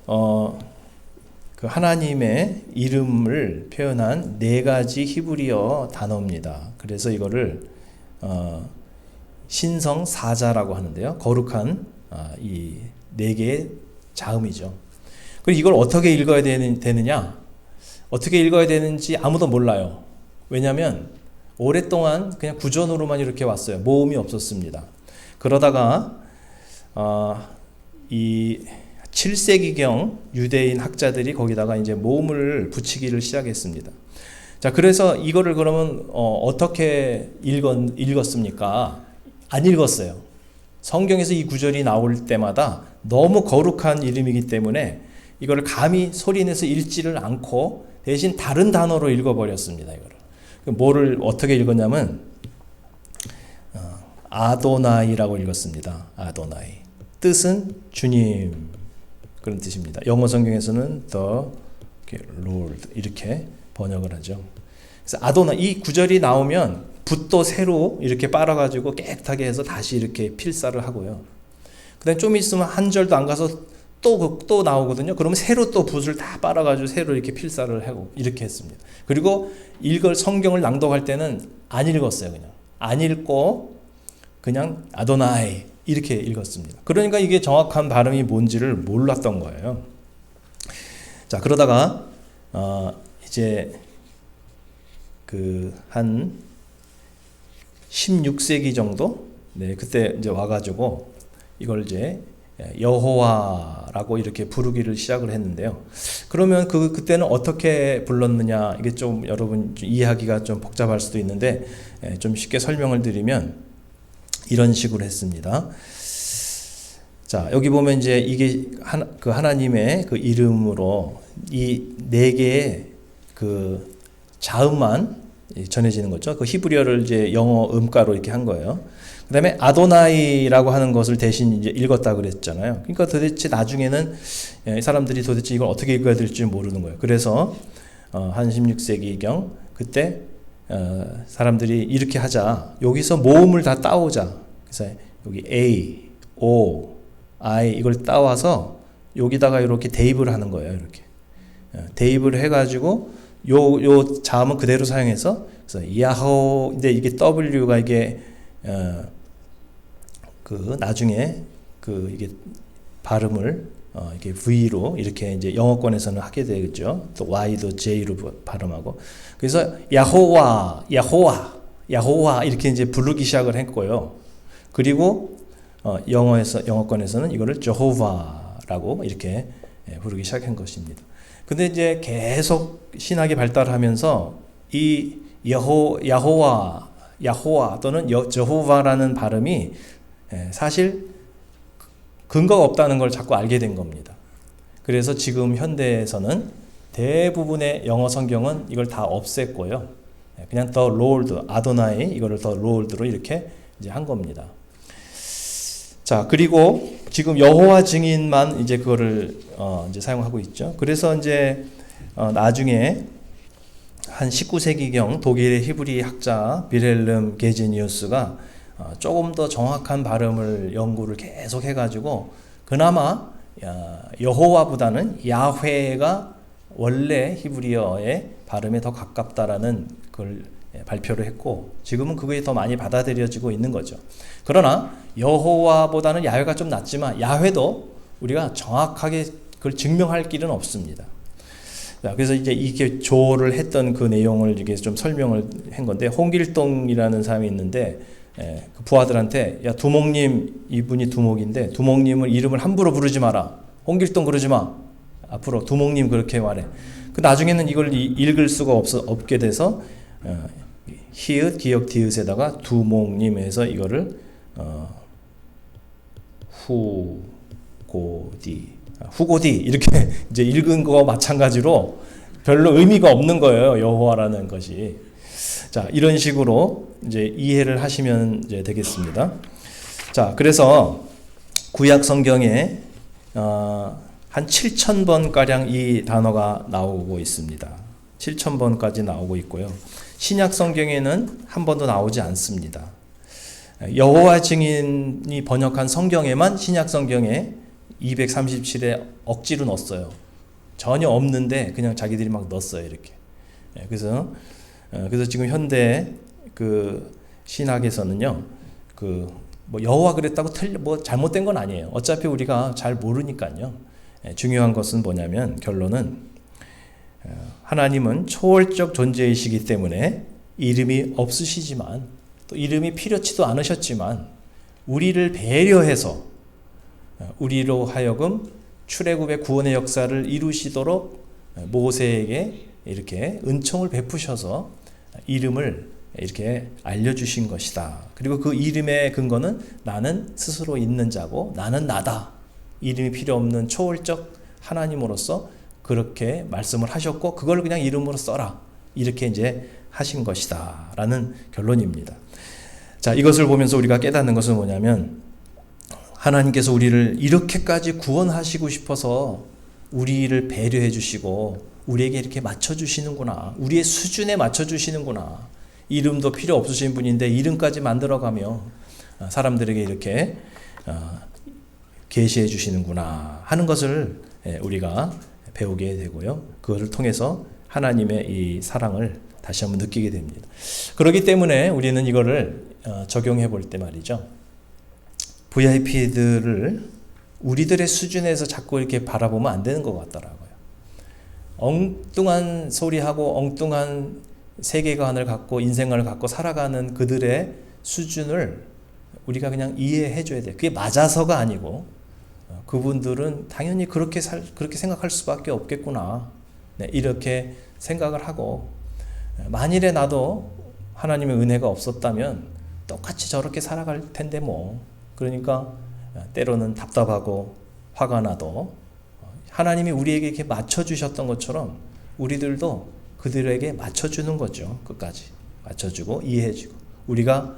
그 하나님의 이름을 표현한 네 가지 히브리어 단어입니다. 그래서 이거를 신성 사자라고 하는데요. 거룩한 이 네 개의 자음이죠. 그리고 이걸 어떻게 읽어야 되느냐? 어떻게 읽어야 되는지 아무도 몰라요. 왜냐하면 오랫동안 그냥 구전으로만 이렇게 왔어요. 모음이 없었습니다. 그러다가 이 7세기경 유대인 학자들이 거기다가 이제 모음을 붙이기를 시작했습니다. 자, 그래서 이거를 그러면 어떻게 읽었습니까? 안 읽었어요. 성경에서 이 구절이 나올 때마다 너무 거룩한 이름이기 때문에 이거를 감히 소리내서 읽지를 않고 대신 다른 단어로 읽어버렸습니다. 이거를. 뭐를 어떻게 읽었냐면 아도나이라고 읽었습니다. 아도나이. 뜻은 주님 그런 뜻입니다. 영어 성경에서는 the Lord 이렇게 번역을 하죠. 그래서 아도나 이 구절이 나오면 붓도 새로 이렇게 빨아가지고 깨끗하게 해서 다시 이렇게 필사를 하고요. 그다음 좀 있으면 한 절도 안 가서 또 나오거든요. 그러면 새로 또 붓을 다 빨아가지고 새로 이렇게 필사를 하고 이렇게 했습니다. 그리고 성경을 낭독할 때는 안 읽었어요. 그냥 안 읽고 그냥 아도나이 이렇게 읽었습니다. 그러니까 이게 정확한 발음이 뭔지를 몰랐던 거예요. 자, 그러다가 이제 그 한 16세기 정도, 네, 그때 이제 와가지고 이걸 이제 여호와라고 이렇게 부르기를 시작을 했는데요. 그러면 그때는 어떻게 불렀느냐, 이게 좀 여러분 이해하기가 좀 복잡할 수도 있는데 좀 쉽게 설명을 드리면 이런 식으로 했습니다. 자, 여기 보면 이제 이게 그 하나님의 그 이름으로 이 네 개의 그 자음만 전해지는 거죠. 그 히브리어를 이제 영어 음가로 이렇게 한 거예요. 그 다음에 아도나이라고 하는 것을 대신 이제 읽었다 그랬잖아요. 그러니까 도대체 나중에는 이 사람들이 도대체 이걸 어떻게 읽어야 될지 모르는 거예요. 그래서 한 16세기경 그때 사람들이 이렇게 하자. 여기서 모음을 다 따오자. 그래서 여기 A, O, I 이걸 따와서 여기다가 이렇게 대입을 하는 거예요. 이렇게 대입을 해가지고 요 자음은 그대로 사용해서 그래서 야호. 근데 이게 W가 이게 그 나중에 그 이게 발음을 이게 V로 이렇게 이제 영어권에서는 하게 되겠죠. 또 Y도 J로 발음하고. 그래서 야호와 이렇게 이제 부르기 시작을 했고요. 그리고 영어권에서는 이거를 제호바라고 이렇게 부르기 시작한 것입니다. 근데 이제 계속 신학이 발달하면서 이 야호와 또는 제호바라는 발음이 사실 근거가 없다는 걸 자꾸 알게 된 겁니다. 그래서 지금 현대에서는 대부분의 영어 성경은 이걸 다 없앴고요. 그냥 the Lord, 아도나이 이거를 the Lord로 이렇게 이제 한 겁니다. 자, 그리고 지금 여호와 증인만 이제 그거를 이제 사용하고 있죠. 그래서 이제 나중에 한 19세기경 독일의 히브리 학자 빌헬름 게제니우스가 조금 더 정확한 발음을 연구를 계속 해가지고 그나마 여호와보다는 야훼가 원래 히브리어의 발음에 더 가깝다라는 걸 발표를 했고 지금은 그게 더 많이 받아들여지고 있는 거죠. 그러나 여호와보다는 야훼가 좀 낫지만 야훼도 우리가 정확하게 그걸 증명할 길은 없습니다. 그래서 이제 이렇게 조를 했던 그 내용을 이게 좀 설명을 한 건데 홍길동이라는 사람이 있는데 그 부하들한테 야 두목님 이분이 두목인데 두목님을 이름을 함부로 부르지 마라. 홍길동 그러지 마. 앞으로 두목님 그렇게 말해. 그 나중에는 이걸 읽을 수가 없게 돼서 히읗, 기역, 디귿에다가 두목님에서 이거를 후고디 이렇게 이제 읽은 거와 마찬가지로 별로 의미가 없는 거예요. 여호와라는 것이. 자, 이런 식으로 이제 이해를 하시면 이제 되겠습니다. 자, 그래서 구약 성경에 한 7,000번 가량 이 단어가 나오고 있습니다. 7,000번까지 나오고 있고요. 신약 성경에는 한 번도 나오지 않습니다. 여호와 증인이 번역한 성경에만 신약 성경에 237에 억지로 넣었어요. 전혀 없는데 그냥 자기들이 막 넣었어요, 이렇게. 그래서 지금 현대 그 신학에서는요, 뭐 여호와 그랬다고 뭐 잘못된 건 아니에요. 어차피 우리가 잘 모르니까요. 중요한 것은 뭐냐면 결론은 하나님은 초월적 존재이시기 때문에 이름이 없으시지만 또 이름이 필요치도 않으셨지만 우리를 배려해서 우리로 하여금 출애굽의 구원의 역사를 이루시도록 모세에게 이렇게 은총을 베푸셔서 이름을 이렇게 알려주신 것이다. 그리고 그 이름의 근거는 나는 스스로 있는 자고 나는 나다. 이름이 필요 없는 초월적 하나님으로서 그렇게 말씀을 하셨고 그걸 그냥 이름으로 써라. 이렇게 이제 하신 것이다. 라는 결론입니다. 자, 이것을 보면서 우리가 깨닫는 것은 뭐냐면 하나님께서 우리를 이렇게까지 구원하시고 싶어서 우리를 배려해 주시고 우리에게 이렇게 맞춰주시는구나. 우리의 수준에 맞춰주시는구나. 이름도 필요 없으신 분인데 이름까지 만들어가며 사람들에게 이렇게 계시해 주시는구나 하는 것을 우리가 배우게 되고요. 그것을 통해서 하나님의 이 사랑을 다시 한번 느끼게 됩니다. 그렇기 때문에 우리는 이거를 적용해 볼 때 말이죠. VIP들을 우리들의 수준에서 자꾸 이렇게 바라보면 안 되는 것 같더라고요. 엉뚱한 소리하고 엉뚱한 세계관을 갖고 인생관을 갖고 살아가는 그들의 수준을 우리가 그냥 이해해 줘야 돼요. 그게 맞아서가 아니고 그분들은 당연히 그렇게 생각할 수밖에 없겠구나. 네, 이렇게 생각을 하고 만일에 나도 하나님의 은혜가 없었다면 똑같이 저렇게 살아갈 텐데 뭐. 그러니까 때로는 답답하고 화가 나도 하나님이 우리에게 이렇게 맞춰주셨던 것처럼 우리들도 그들에게 맞춰주는 거죠. 끝까지 맞춰주고 이해해주고 우리가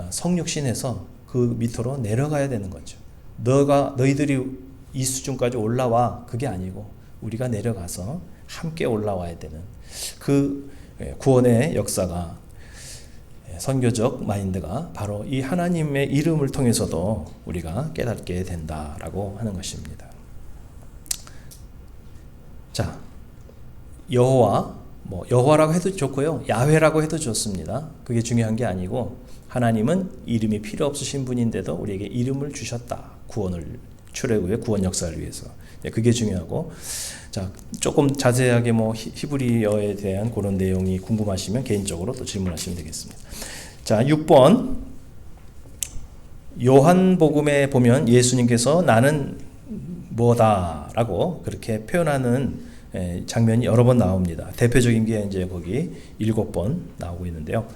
성육신에서 그 밑으로 내려가야 되는 거죠. 너희들이 이 수준까지 올라와 그게 아니고 우리가 내려가서 함께 올라와야 되는 그 구원의 역사가 선교적 마인드가 바로 이 하나님의 이름을 통해서도 우리가 깨닫게 된다라고 하는 것입니다. 자, 여호와 뭐 여호와라고 해도 좋고요. 야훼라고 해도 좋습니다. 그게 중요한 게 아니고 하나님은 이름이 필요 없으신 분인데도 우리에게 이름을 주셨다. 구원을 출애굽의 구원 역사를 위해서. 그게 중요하고 자, 조금 자세하게 뭐 히브리어에 대한 그런 내용이 궁금하시면 개인적으로 또 질문하시면 되겠습니다. 자, 6번 요한복음에 보면 예수님께서 나는 뭐다라고 그렇게 표현하는 장면이 여러 번 나옵니다. 대표적인 게 이제 거기 7번 나오고 있는데요.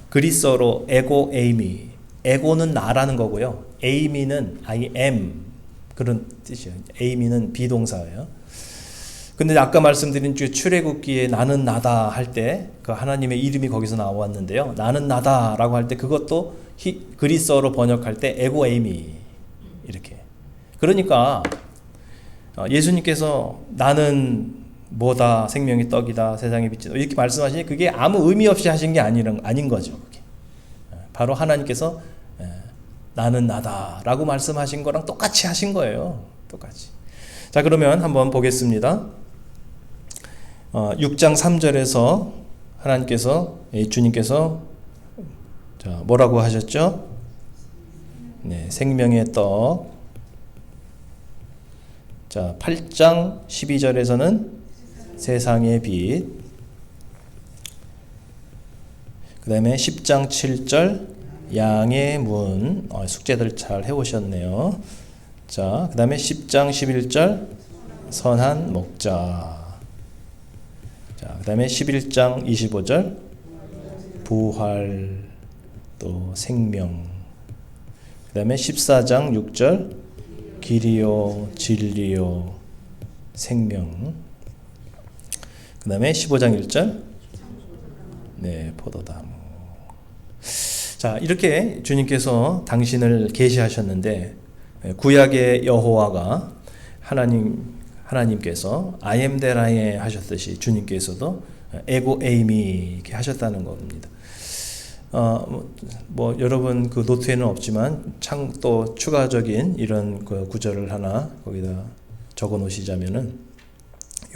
그리스어로 에고 에이미, 에고는 나라는 거고요. 에이미는 I am 그런 뜻이에요. 에이미는 비동사예요. 근데 아까 말씀드린 출애굽기에 나는 나다 할 때 그 하나님의 이름이 거기서 나왔는데요. 나는 나다라고 할 때 그것도 그리스어로 번역할 때 에고 에이미 이렇게. 그러니까 예수님께서 나는 뭐다 생명의 떡이다 세상의 빛이다 이렇게 말씀하시니 그게 아무 의미 없이 하신 게 아닌 거죠. 그게. 바로 하나님께서 나는 나다라고 말씀하신 거랑 똑같이 하신 거예요. 똑같이. 자, 그러면 한번 보겠습니다. 6장 3절에서 하나님께서 주님께서 자, 뭐라고 하셨죠? 네, 생명의 떡. 자, 8장 12절에서는 세상의 빛. 그 다음에 10장 7절 양의 문. 숙제들 잘 해오셨네요. 자, 그 다음에 10장 11절 선한 목자. 자, 그 다음에 11장 25절 부활, 또 생명. 그 다음에 14장 6절 길이요 진리요 생명. 그 다음에 15장 1절 네, 포도나무. 자, 이렇게 주님께서 당신을 계시하셨는데 구약의 여호와가 하나님께서 I am that I am 하셨듯이 주님께서도 에고 에이미 이렇게 하셨다는 겁니다. 뭐 여러분 그 노트에는 없지만 또 추가적인 이런 그 구절을 하나 거기다 적어 놓으시자면은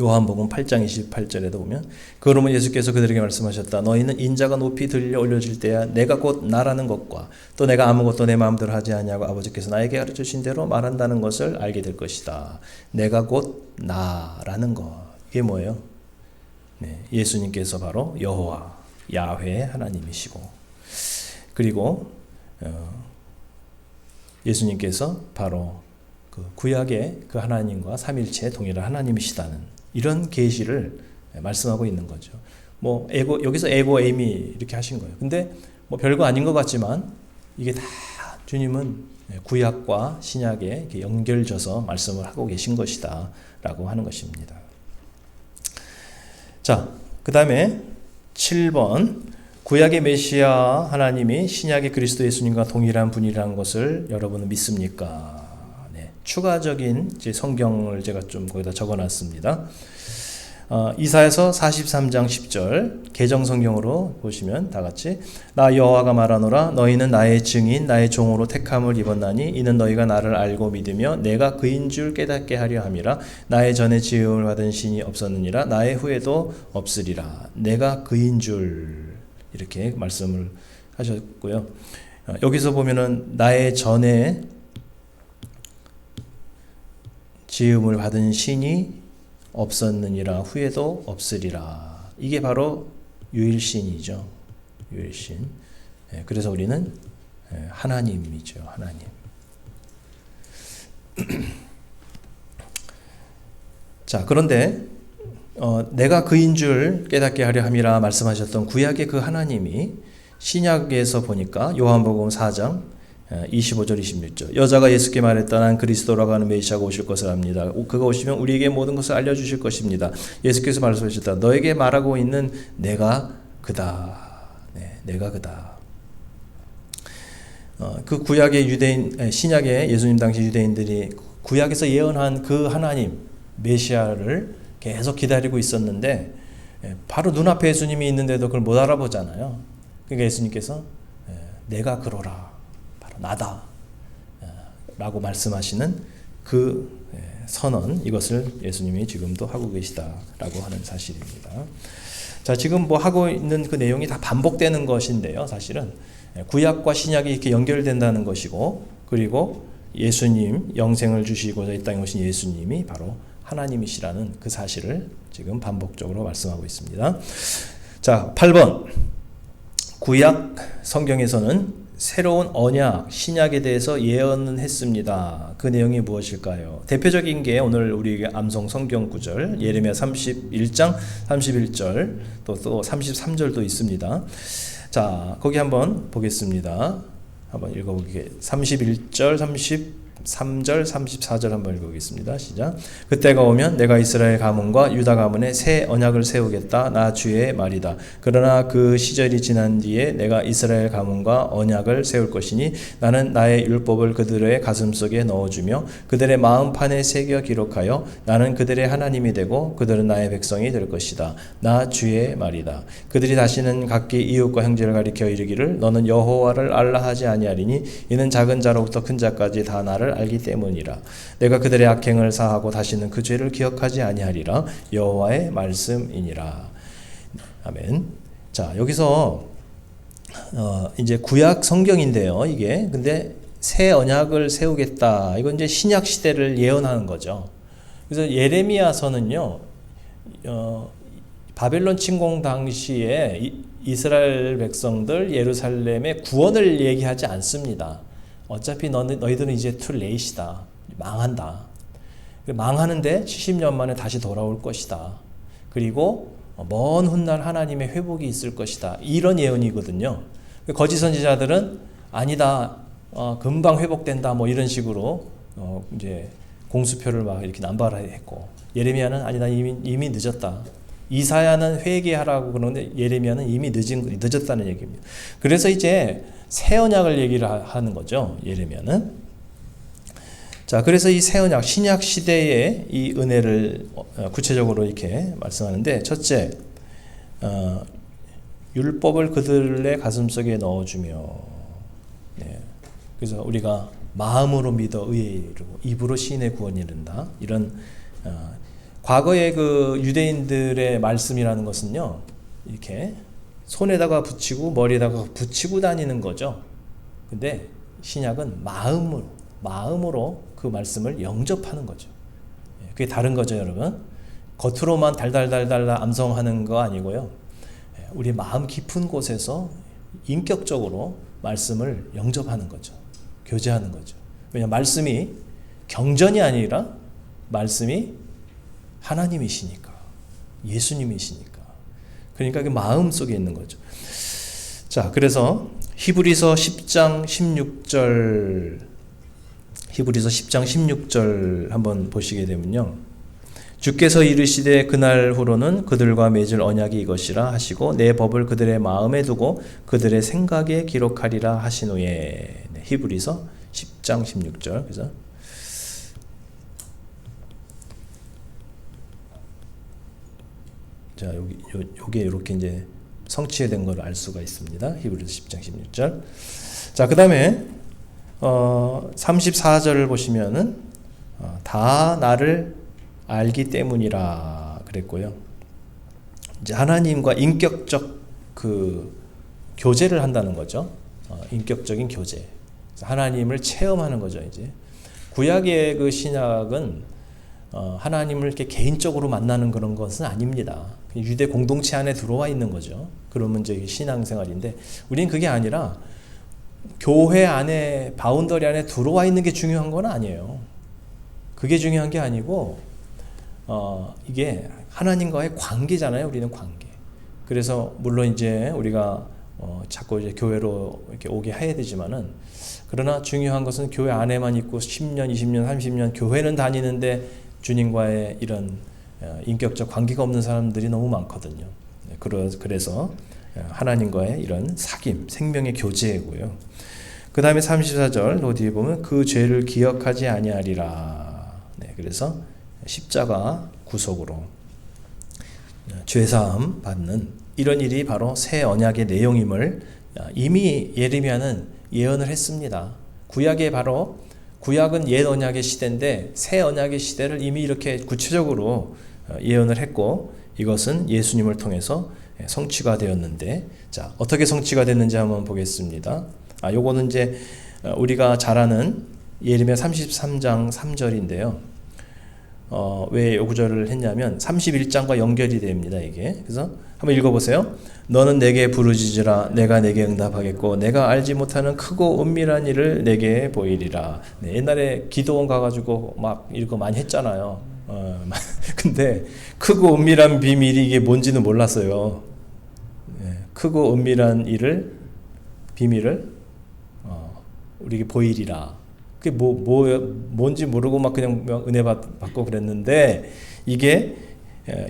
요한복음 8장 28절에도 보면 그러면 예수께서 그들에게 말씀하셨다. 너희는 인자가 높이 들려 올려질 때야 내가 곧 나라는 것과 또 내가 아무것도 내 마음대로 하지 아니하고 아버지께서 나에게 가르쳐주신 대로 말한다는 것을 알게 될 것이다. 내가 곧 나라는 것. 이게 뭐예요? 네, 예수님께서 바로 여호와 야훼 하나님이시고 그리고 예수님께서 바로 그 구약의 그 하나님과 삼일체 동일한 하나님이시다는 이런 계시를 말씀하고 있는 거죠. 뭐 여기서 에고 에이미 이렇게 하신 거예요. 근데 뭐 별거 아닌 것 같지만 이게 다 주님은 구약과 신약에 이렇게 연결져서 말씀을 하고 계신 것이다라고 하는 것입니다. 자, 그 다음에 7번 구약의 메시아 하나님이 신약의 그리스도 예수님과 동일한 분이라는 것을 여러분은 믿습니까? 추가적인 이제 성경을 제가 좀 거기다 적어놨습니다. 이사야서 43장 10절 개정 성경으로 보시면 다 같이 나 여호와가 말하노라 너희는 나의 증인 나의 종으로 택함을 입었나니 이는 너희가 나를 알고 믿으며 내가 그인 줄 깨닫게 하려 함이라 나의 전에 지음을 받은 신이 없었느니라 나의 후에도 없으리라 내가 그인 줄 이렇게 말씀을 하셨고요. 여기서 보면은 나의 전에 지음을 받은 신이 없었느니라 후에도 없으리라. 이게 바로 유일신이죠. 유일신. 그래서 우리는 하나님이죠. 하나님. 자, 그런데 내가 그인 줄 깨닫게 하려 함이라 말씀하셨던 구약의 그 하나님이 신약에서 보니까 요한복음 4장 25절 26절 여자가 예수께 말했다. 난 그리스도라고 하는 메시아가 오실 것을 압니다. 그가 오시면 우리에게 모든 것을 알려주실 것입니다. 예수께서 말씀하셨다. 너에게 말하고 있는 내가 그다. 네, 내가 그다. 그 구약의 신약의 예수님 당시 유대인들이 구약에서 예언한 그 하나님 메시아를 계속 기다리고 있었는데 바로 눈앞에 예수님이 있는데도 그걸 못 알아보잖아요. 그러니까 예수님께서 내가 그러라. 나다 라고 말씀하시는 그 선언 이것을 예수님이 지금도 하고 계시다라고 하는 사실입니다. 자, 지금 뭐 하고 있는 그 내용이 다 반복되는 것인데요. 사실은 구약과 신약이 이렇게 연결된다는 것이고 그리고 예수님 영생을 주시고자 이 땅에 오신 예수님이 바로 하나님이시라는 그 사실을 지금 반복적으로 말씀하고 있습니다. 자, 8번 구약 성경에서는 새로운 언약, 신약에 대해서 예언은 했습니다. 그 내용이 무엇일까요? 대표적인 게 오늘 우리에게 암송 성경 구절 예레미야 31장 31절 또 33절도 있습니다. 자, 거기 한번 보겠습니다. 한번 읽어보게 31절 33절 34절 한번 읽어보겠습니다. 시작. 그때가 오면 내가 이스라엘 가문과 유다 가문에 새 언약을 세우겠다. 나 주의 말이다. 그러나 그 시절이 지난 뒤에 내가 이스라엘 가문과 언약을 세울 것이니 나는 나의 율법을 그들의 가슴속에 넣어주며 그들의 마음판에 새겨 기록하여 나는 그들의 하나님이 되고 그들은 나의 백성이 될 것이다. 나 주의 말이다. 그들이 다시는 각기 이웃과 형제를 가리켜 이르기를 너는 여호와를 알라 하지 아니하리니 이는 작은 자로부터 큰 자까지 다 나를 알기 때문이라. 내가 그들의 악행을 사하고 다시는 그 죄를 기억하지 아니하리라. 여호와의 말씀이니라. 아멘. 자, 여기서 이제 구약 성경인데요. 이게 근데 새 언약을 세우겠다. 이건 이제 신약 시대를 예언하는 거죠. 그래서 예레미야서는요. 바벨론 침공 당시에 이스라엘 백성들 예루살렘의 구원을 얘기하지 않습니다. 어차피 너희들은 이제 too late이다. 망한다. 망하는데 70년 만에 다시 돌아올 것이다. 그리고 먼 훗날 하나님의 회복이 있을 것이다. 이런 예언이거든요. 거짓 선지자들은 아니다. 금방 회복된다. 뭐 이런 식으로 이제 공수표를 막 이렇게 남발했고, 예레미야는 아니다. 이미 늦었다. 이사야는 회개하라고 그러는데 예레미야는 이미 늦었다는 얘기입니다. 그래서 이제 새 언약을 얘기를 하는 거죠. 예레미야는. 자, 그래서 이 새 언약, 신약 시대의 이 은혜를 구체적으로 이렇게 말씀하는데, 첫째, 율법을 그들의 가슴속에 넣어주며, 네. 그래서 우리가 마음으로 믿어 의에 이르고 입으로 시인의 구원에 이른다. 이런 과거의 그 유대인들의 말씀이라는 것은요, 이렇게 손에다가 붙이고 머리에다가 붙이고 다니는 거죠. 근데 신약은 마음으로 그 말씀을 영접하는 거죠. 그게 다른 거죠, 여러분. 겉으로만 달달달달 암송하는 거 아니고요. 우리 마음 깊은 곳에서 인격적으로 말씀을 영접하는 거죠. 교제하는 거죠. 왜냐하면 말씀이 경전이 아니라 말씀이 하나님이시니까, 예수님이시니까. 그러니까 그 마음 속에 있는 거죠. 자, 그래서 히브리서 10장 16절 한번 보시게 되면요. 주께서 이르시되 그날 후로는 그들과 맺을 언약이 이것이라 하시고 내 법을 그들의 마음에 두고 그들의 생각에 기록하리라 하신 후에. 네, 히브리서 10장 16절. 그래서 자, 요게 이렇게 이제 성취된 걸 알 수가 있습니다. 히브리서 10장 16절. 자, 그다음에 34절을 보시면은 다 나를 알기 때문이라 그랬고요. 이제 하나님과 인격적 그 교제를 한다는 거죠. 인격적인 교제. 하나님을 체험하는 거죠, 이제. 구약의 그 신약은 하나님을 이렇게 개인적으로 만나는 그런 것은 아닙니다. 유대 공동체 안에 들어와 있는 거죠. 그러면 이제 신앙생활인데, 우리는 그게 아니라 교회 안에, 바운더리 안에 들어와 있는 게 중요한 건 아니에요. 그게 중요한 게 아니고, 이게 하나님과의 관계잖아요. 우리는 관계. 그래서 물론 이제 우리가 자꾸 이제 교회로 이렇게 오게 해야 되지만은, 그러나 중요한 것은 교회 안에만 있고 10년, 20년, 30년 교회는 다니는데 주님과의 이런 인격적 관계가 없는 사람들이 너무 많거든요. 그래서 하나님과의 이런 사귐, 생명의 교제고요. 그 다음에 34절 어디에 보면 그 죄를 기억하지 아니하리라. 네, 그래서 십자가 구속으로 죄사함 받는 이런 일이 바로 새 언약의 내용임을 이미 예레미야는 예언을 했습니다. 구약은 옛 언약의 시대인데 새 언약의 시대를 이미 이렇게 구체적으로 예언을 했고, 이것은 예수님을 통해서 성취가 되었는데, 자, 어떻게 성취가 됐는지 한번 보겠습니다. 요거는 이제 우리가 잘 아는 예레미야 33장 3절인데요. 왜 요 구절을 했냐면 31장과 연결이 됩니다, 이게. 그래서 한번 읽어보세요. 너는 내게 부르짖으라. 내가 내게 응답하겠고 내가 알지 못하는 크고 은밀한 일을 내게 보이리라. 네, 옛날에 기도원 가가지고 막 이거 많이 했잖아요. 근데 크고 은밀한 비밀이 이게 뭔지는 몰랐어요. 네, 크고 은밀한 비밀을 우리에게 보이리라. 그게 뭔지 모르고 막 그냥 은혜 받고 그랬는데, 이게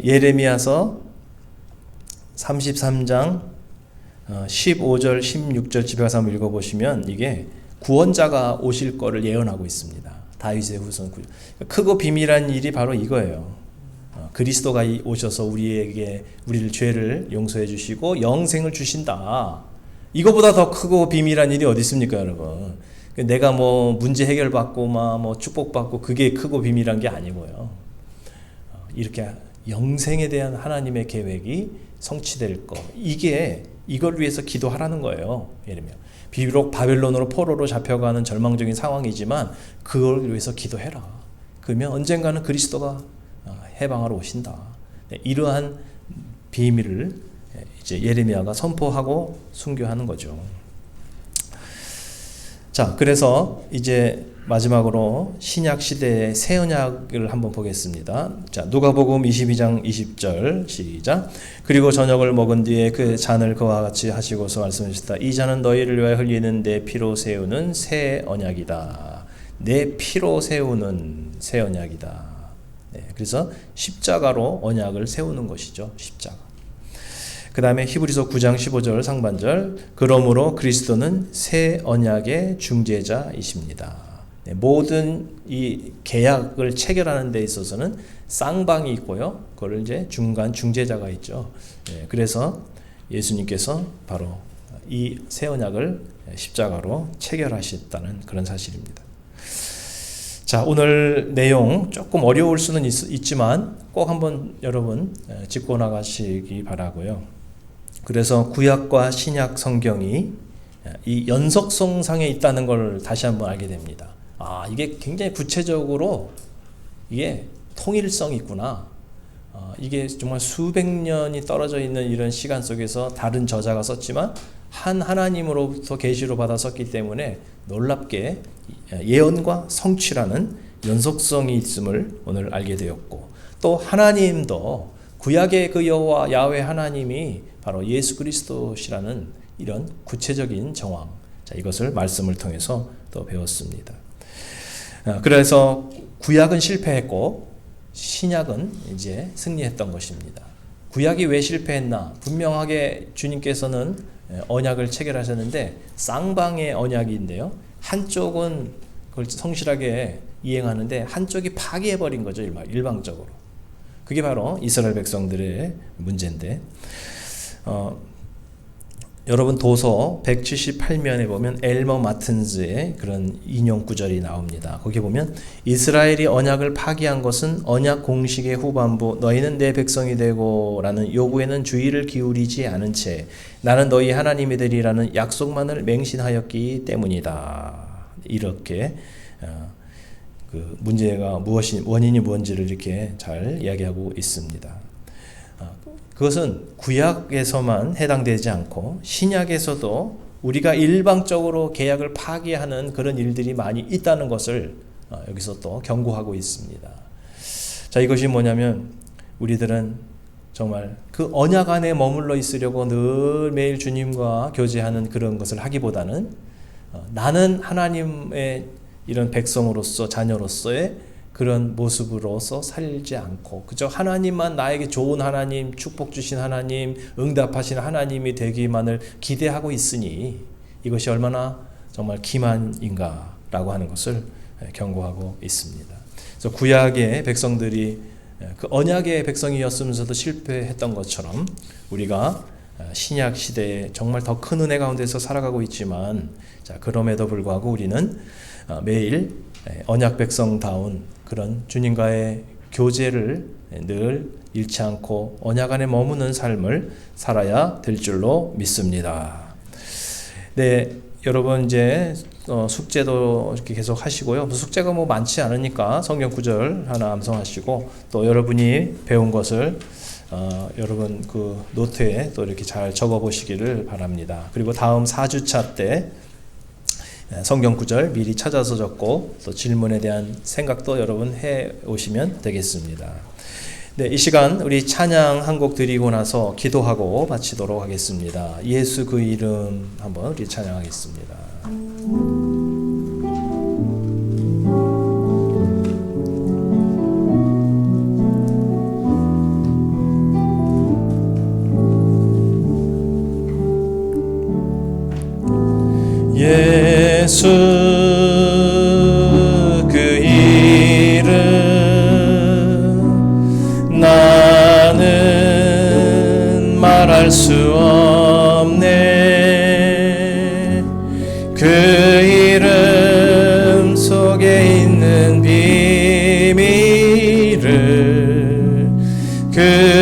예레미야서 33장 15절 16절 집에 가서 한번 읽어보시면 이게 구원자가 오실 거를 예언하고 있습니다. 다윗의 후손. 크고 비밀한 일이 바로 이거예요. 그리스도가 오셔서 우리를 죄를 용서해 주시고 영생을 주신다. 이거보다 더 크고 비밀한 일이 어디 있습니까, 여러분? 내가 뭐 문제 해결받고 뭐 축복받고 그게 크고 비밀한 게 아니고요. 이렇게 영생에 대한 하나님의 계획이 성취될 거. 이걸 위해서 기도하라는 거예요. 예레미야. 비록 바벨론으로 포로로 잡혀가는 절망적인 상황이지만 그걸 위해서 기도해라. 그러면 언젠가는 그리스도가 해방하러 오신다. 이러한 비밀을 이제 예레미야가 선포하고 순교하는 거죠. 자, 그래서 이제 마지막으로 신약 시대의 새 언약을 한번 보겠습니다. 자, 누가복음 22장 20절 시작. 그리고 저녁을 먹은 뒤에 그 잔을 그와 같이 하시고서 말씀하셨다. 이 잔은 너희를 위하여 흘리는 내 피로 세우는 새 언약이다. 내 피로 세우는 새 언약이다. 네, 그래서 십자가로 언약을 세우는 것이죠. 십자가. 그 다음에 히브리서 9장 15절 상반절. 그러므로 그리스도는 새 언약의 중재자이십니다. 네, 모든 이 계약을 체결하는 데 있어서는 쌍방이 있고요. 그걸 이제 중간 중재자가 있죠. 네, 그래서 예수님께서 바로 이 새 언약을 십자가로 체결하셨다는 그런 사실입니다. 자, 오늘 내용 조금 어려울 수는 있지만 꼭 한번 여러분 짚고 나가시기 바라고요. 그래서 구약과 신약 성경이 이 연속성상에 있다는 걸 다시 한번 알게 됩니다. 아, 이게 굉장히 구체적으로 이게 통일성이 있구나. 이게 정말 수백 년이 떨어져 있는 이런 시간 속에서 다른 저자가 썼지만 한 하나님으로부터 계시로 받아 썼기 때문에 놀랍게 예언과 성취라는 연속성이 있음을 오늘 알게 되었고, 또 하나님도 구약의 그 여호와 야훼 하나님이 바로 예수 그리스도시라는 이런 구체적인 정황, 자, 이것을 말씀을 통해서 또 배웠습니다. 그래서 구약은 실패했고 신약은 이제 승리했던 것입니다. 구약이 왜 실패했나? 분명하게 주님께서는 언약을 체결하셨는데 쌍방의 언약인데요. 한쪽은 그걸 성실하게 이행하는데 한쪽이 파기해버린 거죠. 일방적으로. 그게 바로 이스라엘 백성들의 문제인데, 여러분 도서 178면에 보면 엘머 마튼즈의 그런 인용 구절이 나옵니다. 거기 보면 이스라엘이 언약을 파기한 것은 언약 공식의 후반부 너희는 내 백성이 되고 라는 요구에는 주의를 기울이지 않은 채 나는 너희 하나님이 되리라는 약속만을 맹신하였기 때문이다. 이렇게 그 문제가 원인이 무엇인지를 이렇게 잘 이야기하고 있습니다. 그것은 구약에서만 해당되지 않고 신약에서도 우리가 일방적으로 계약을 파기하는 그런 일들이 많이 있다는 것을 여기서 또 경고하고 있습니다. 자, 이것이 뭐냐면 우리들은 정말 그 언약 안에 머물러 있으려고 늘 매일 주님과 교제하는 그런 것을 하기보다는 나는 하나님의 이런 백성으로서 자녀로서의 그런 모습으로서 살지 않고 그저 하나님만 나에게 좋은 하나님, 축복 주신 하나님, 응답하신 하나님이 되기만을 기대하고 있으니 이것이 얼마나 정말 기만인가라고 하는 것을 경고하고 있습니다. 그래서 구약의 백성들이 그 언약의 백성이었으면서도 실패했던 것처럼 우리가 신약 시대에 정말 더 큰 은혜 가운데서 살아가고 있지만, 자, 그럼에도 불구하고 우리는 매일 언약 백성다운 그런 주님과의 교제를 늘 잃지 않고 언약 안에 머무는 삶을 살아야 될 줄로 믿습니다. 네, 여러분 이제 숙제도 이렇게 계속 하시고요. 숙제가 뭐 많지 않으니까 성경 구절 하나 암송하시고 또 여러분이 배운 것을 여러분 그 노트에 또 이렇게 잘 적어 보시기를 바랍니다. 그리고 다음 4주차 때 성경 구절 미리 찾아서 적고 또 질문에 대한 생각도 여러분 해 오시면 되겠습니다. 네, 이 시간 우리 찬양 한 곡 드리고 나서 기도하고 마치도록 하겠습니다. 예수 그 이름 한번 우리 찬양하겠습니다. 예수 그 이름 나는 말할 수 없네. 그 이름 속에 있는 비밀을, 그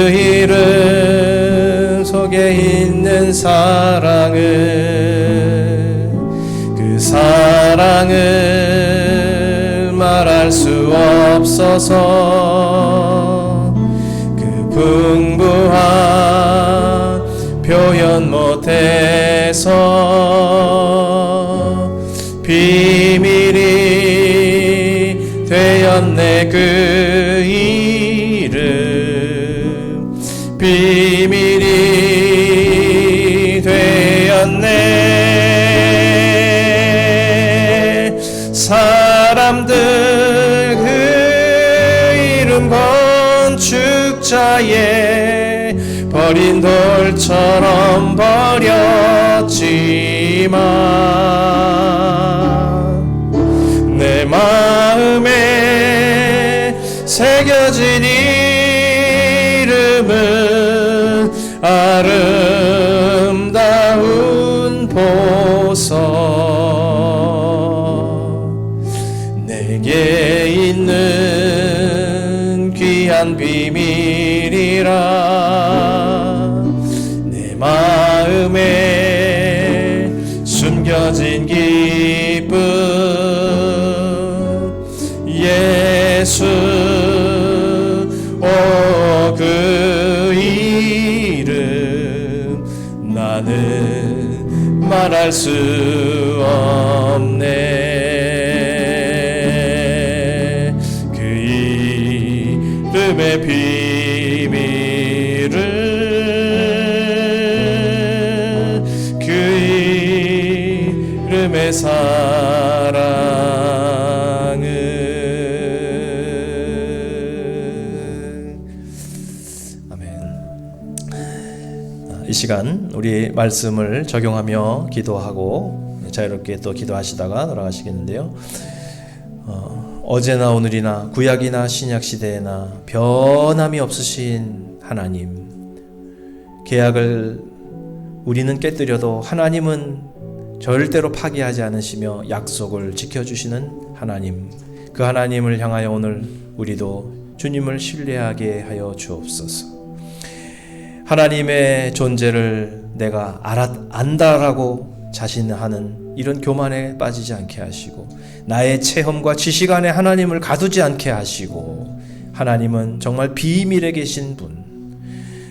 이름 속에 있는 사랑을, 사랑을 말할 수 없어서 그 풍부한 표현 못해서 되었네. 그 이름 비밀이 되었네. 사람들 그 이름 건축자의 버린 돌처럼 버렸지만 내 마음에 새겨진 이름은 아름다운 보석. 내게 있는 귀한 비밀이라 내 마음에 숨겨진 기쁨. 예수 그 이름 나는 말할 수 없네. 그 이름의 비밀을 그 이름의 사랑을. 이 시간 우리 말씀을 적용하며 기도하고 자유롭게 또 기도하시다가 돌아가시겠는데요. 어제나 오늘이나 구약이나 신약 시대에나 변함이 없으신 하나님, 계약을 우리는 깨뜨려도 하나님은 절대로 파기하지 않으시며 약속을 지켜주시는 하나님, 그 하나님을 향하여 오늘 우리도 주님을 신뢰하게 하여 주옵소서. 하나님의 존재를 내가 안다라고 자신하는 이런 교만에 빠지지 않게 하시고, 나의 체험과 지식 안에 하나님을 가두지 않게 하시고, 하나님은 정말 비밀에 계신 분,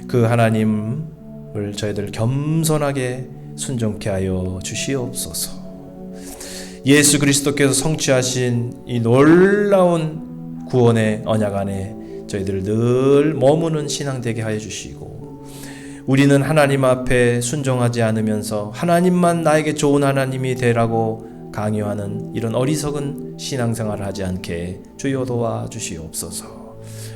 그 하나님을 저희들 겸손하게 순종케 하여 주시옵소서. 예수 그리스도께서 성취하신 이 놀라운 구원의 언약 안에 저희들 늘 머무는 신앙 되게 하여 주시고, 우리는 하나님 앞에 순종하지 않으면서 하나님만 나에게 좋은 하나님이 되라고 강요하는 이런 어리석은 신앙생활을 하지 않게 주여 도와주시옵소서.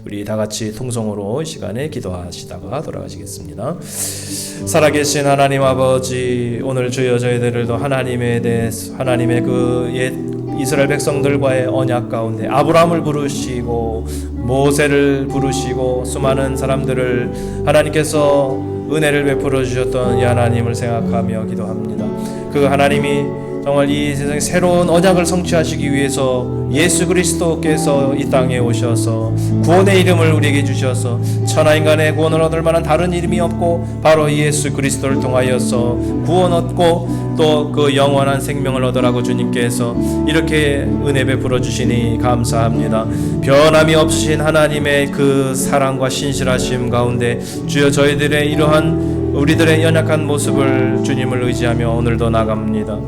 우리 다같이 통성으로 이 시간에 기도하시다가 돌아가시겠습니다. 살아계신 하나님 아버지, 오늘 주여 저희들도 하나님에 대해서, 하나님의 그 옛 이스라엘 백성들과의 언약 가운데 아브라함을 부르시고 모세를 부르시고 수많은 사람들을 하나님께서 은혜를 베풀어 주셨던 이 하나님을 생각하며 기도합니다. 그 하나님이 정말 이 세상에 새로운 언약을 성취하시기 위해서 예수 그리스도께서 이 땅에 오셔서 구원의 이름을 우리에게 주셔서 천하인간의 구원을 얻을 만한 다른 이름이 없고 바로 예수 그리스도를 통하여서 구원 얻고 또 그 영원한 생명을 얻으라고 주님께서 이렇게 은혜 베풀어 주시니 감사합니다. 변함이 없으신 하나님의 그 사랑과 신실하심 가운데 주여 저희들의 이러한 우리들의 연약한 모습을 주님을 의지하며 오늘도 나갑니다.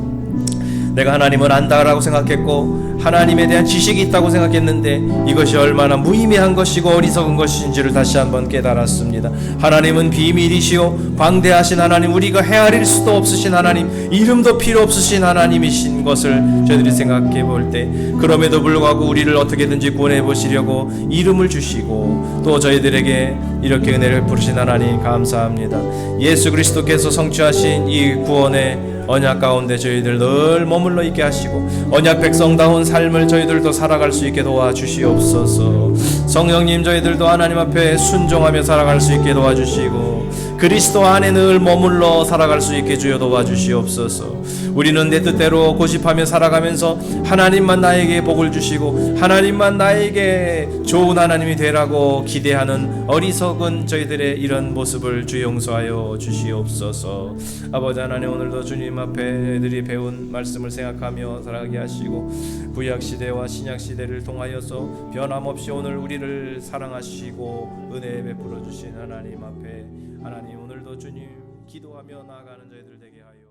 내가 하나님을 안다라고 생각했고 하나님에 대한 지식이 있다고 생각했는데 이것이 얼마나 무의미한 것이고 어리석은 것인지를 다시 한번 깨달았습니다. 하나님은 비밀이시오 광대하신 하나님, 우리가 헤아릴 수도 없으신 하나님, 이름도 필요 없으신 하나님이신 것을 저희들이 생각해 볼 때, 그럼에도 불구하고 우리를 어떻게든지 구원해 보시려고 이름을 주시고 또 저희들에게 이렇게 은혜를 베푸신 하나님 감사합니다. 예수 그리스도께서 성취하신 이 구원의 언약 가운데 저희들 늘 머물러 있게 하시고 언약 백성다운 삶을 저희들도 살아갈 수 있게 도와주시옵소서. 성령님, 저희들도 하나님 앞에 순종하며 살아갈 수 있게 도와주시고 그리스도 안에 늘 머물러 살아갈 수 있게 주여 도와주시옵소서. 우리는 내 뜻대로 고집하며 살아가면서 하나님만 나에게 복을 주시고 하나님만 나에게 좋은 하나님이 되라고 기대하는 어리석은 저희들의 이런 모습을 주 용서하여 주시옵소서. 아버지 하나님, 오늘도 주님 앞에 애들이 배운 말씀을 생각하며 살아가게 하시고 구약시대와 신약시대를 통하여서 변함없이 오늘 우리를 사랑하시고 은혜 베풀어 주신 하나님 앞에 하나님, 오늘도 주님 기도하며 나아가는 저희들 되게 하여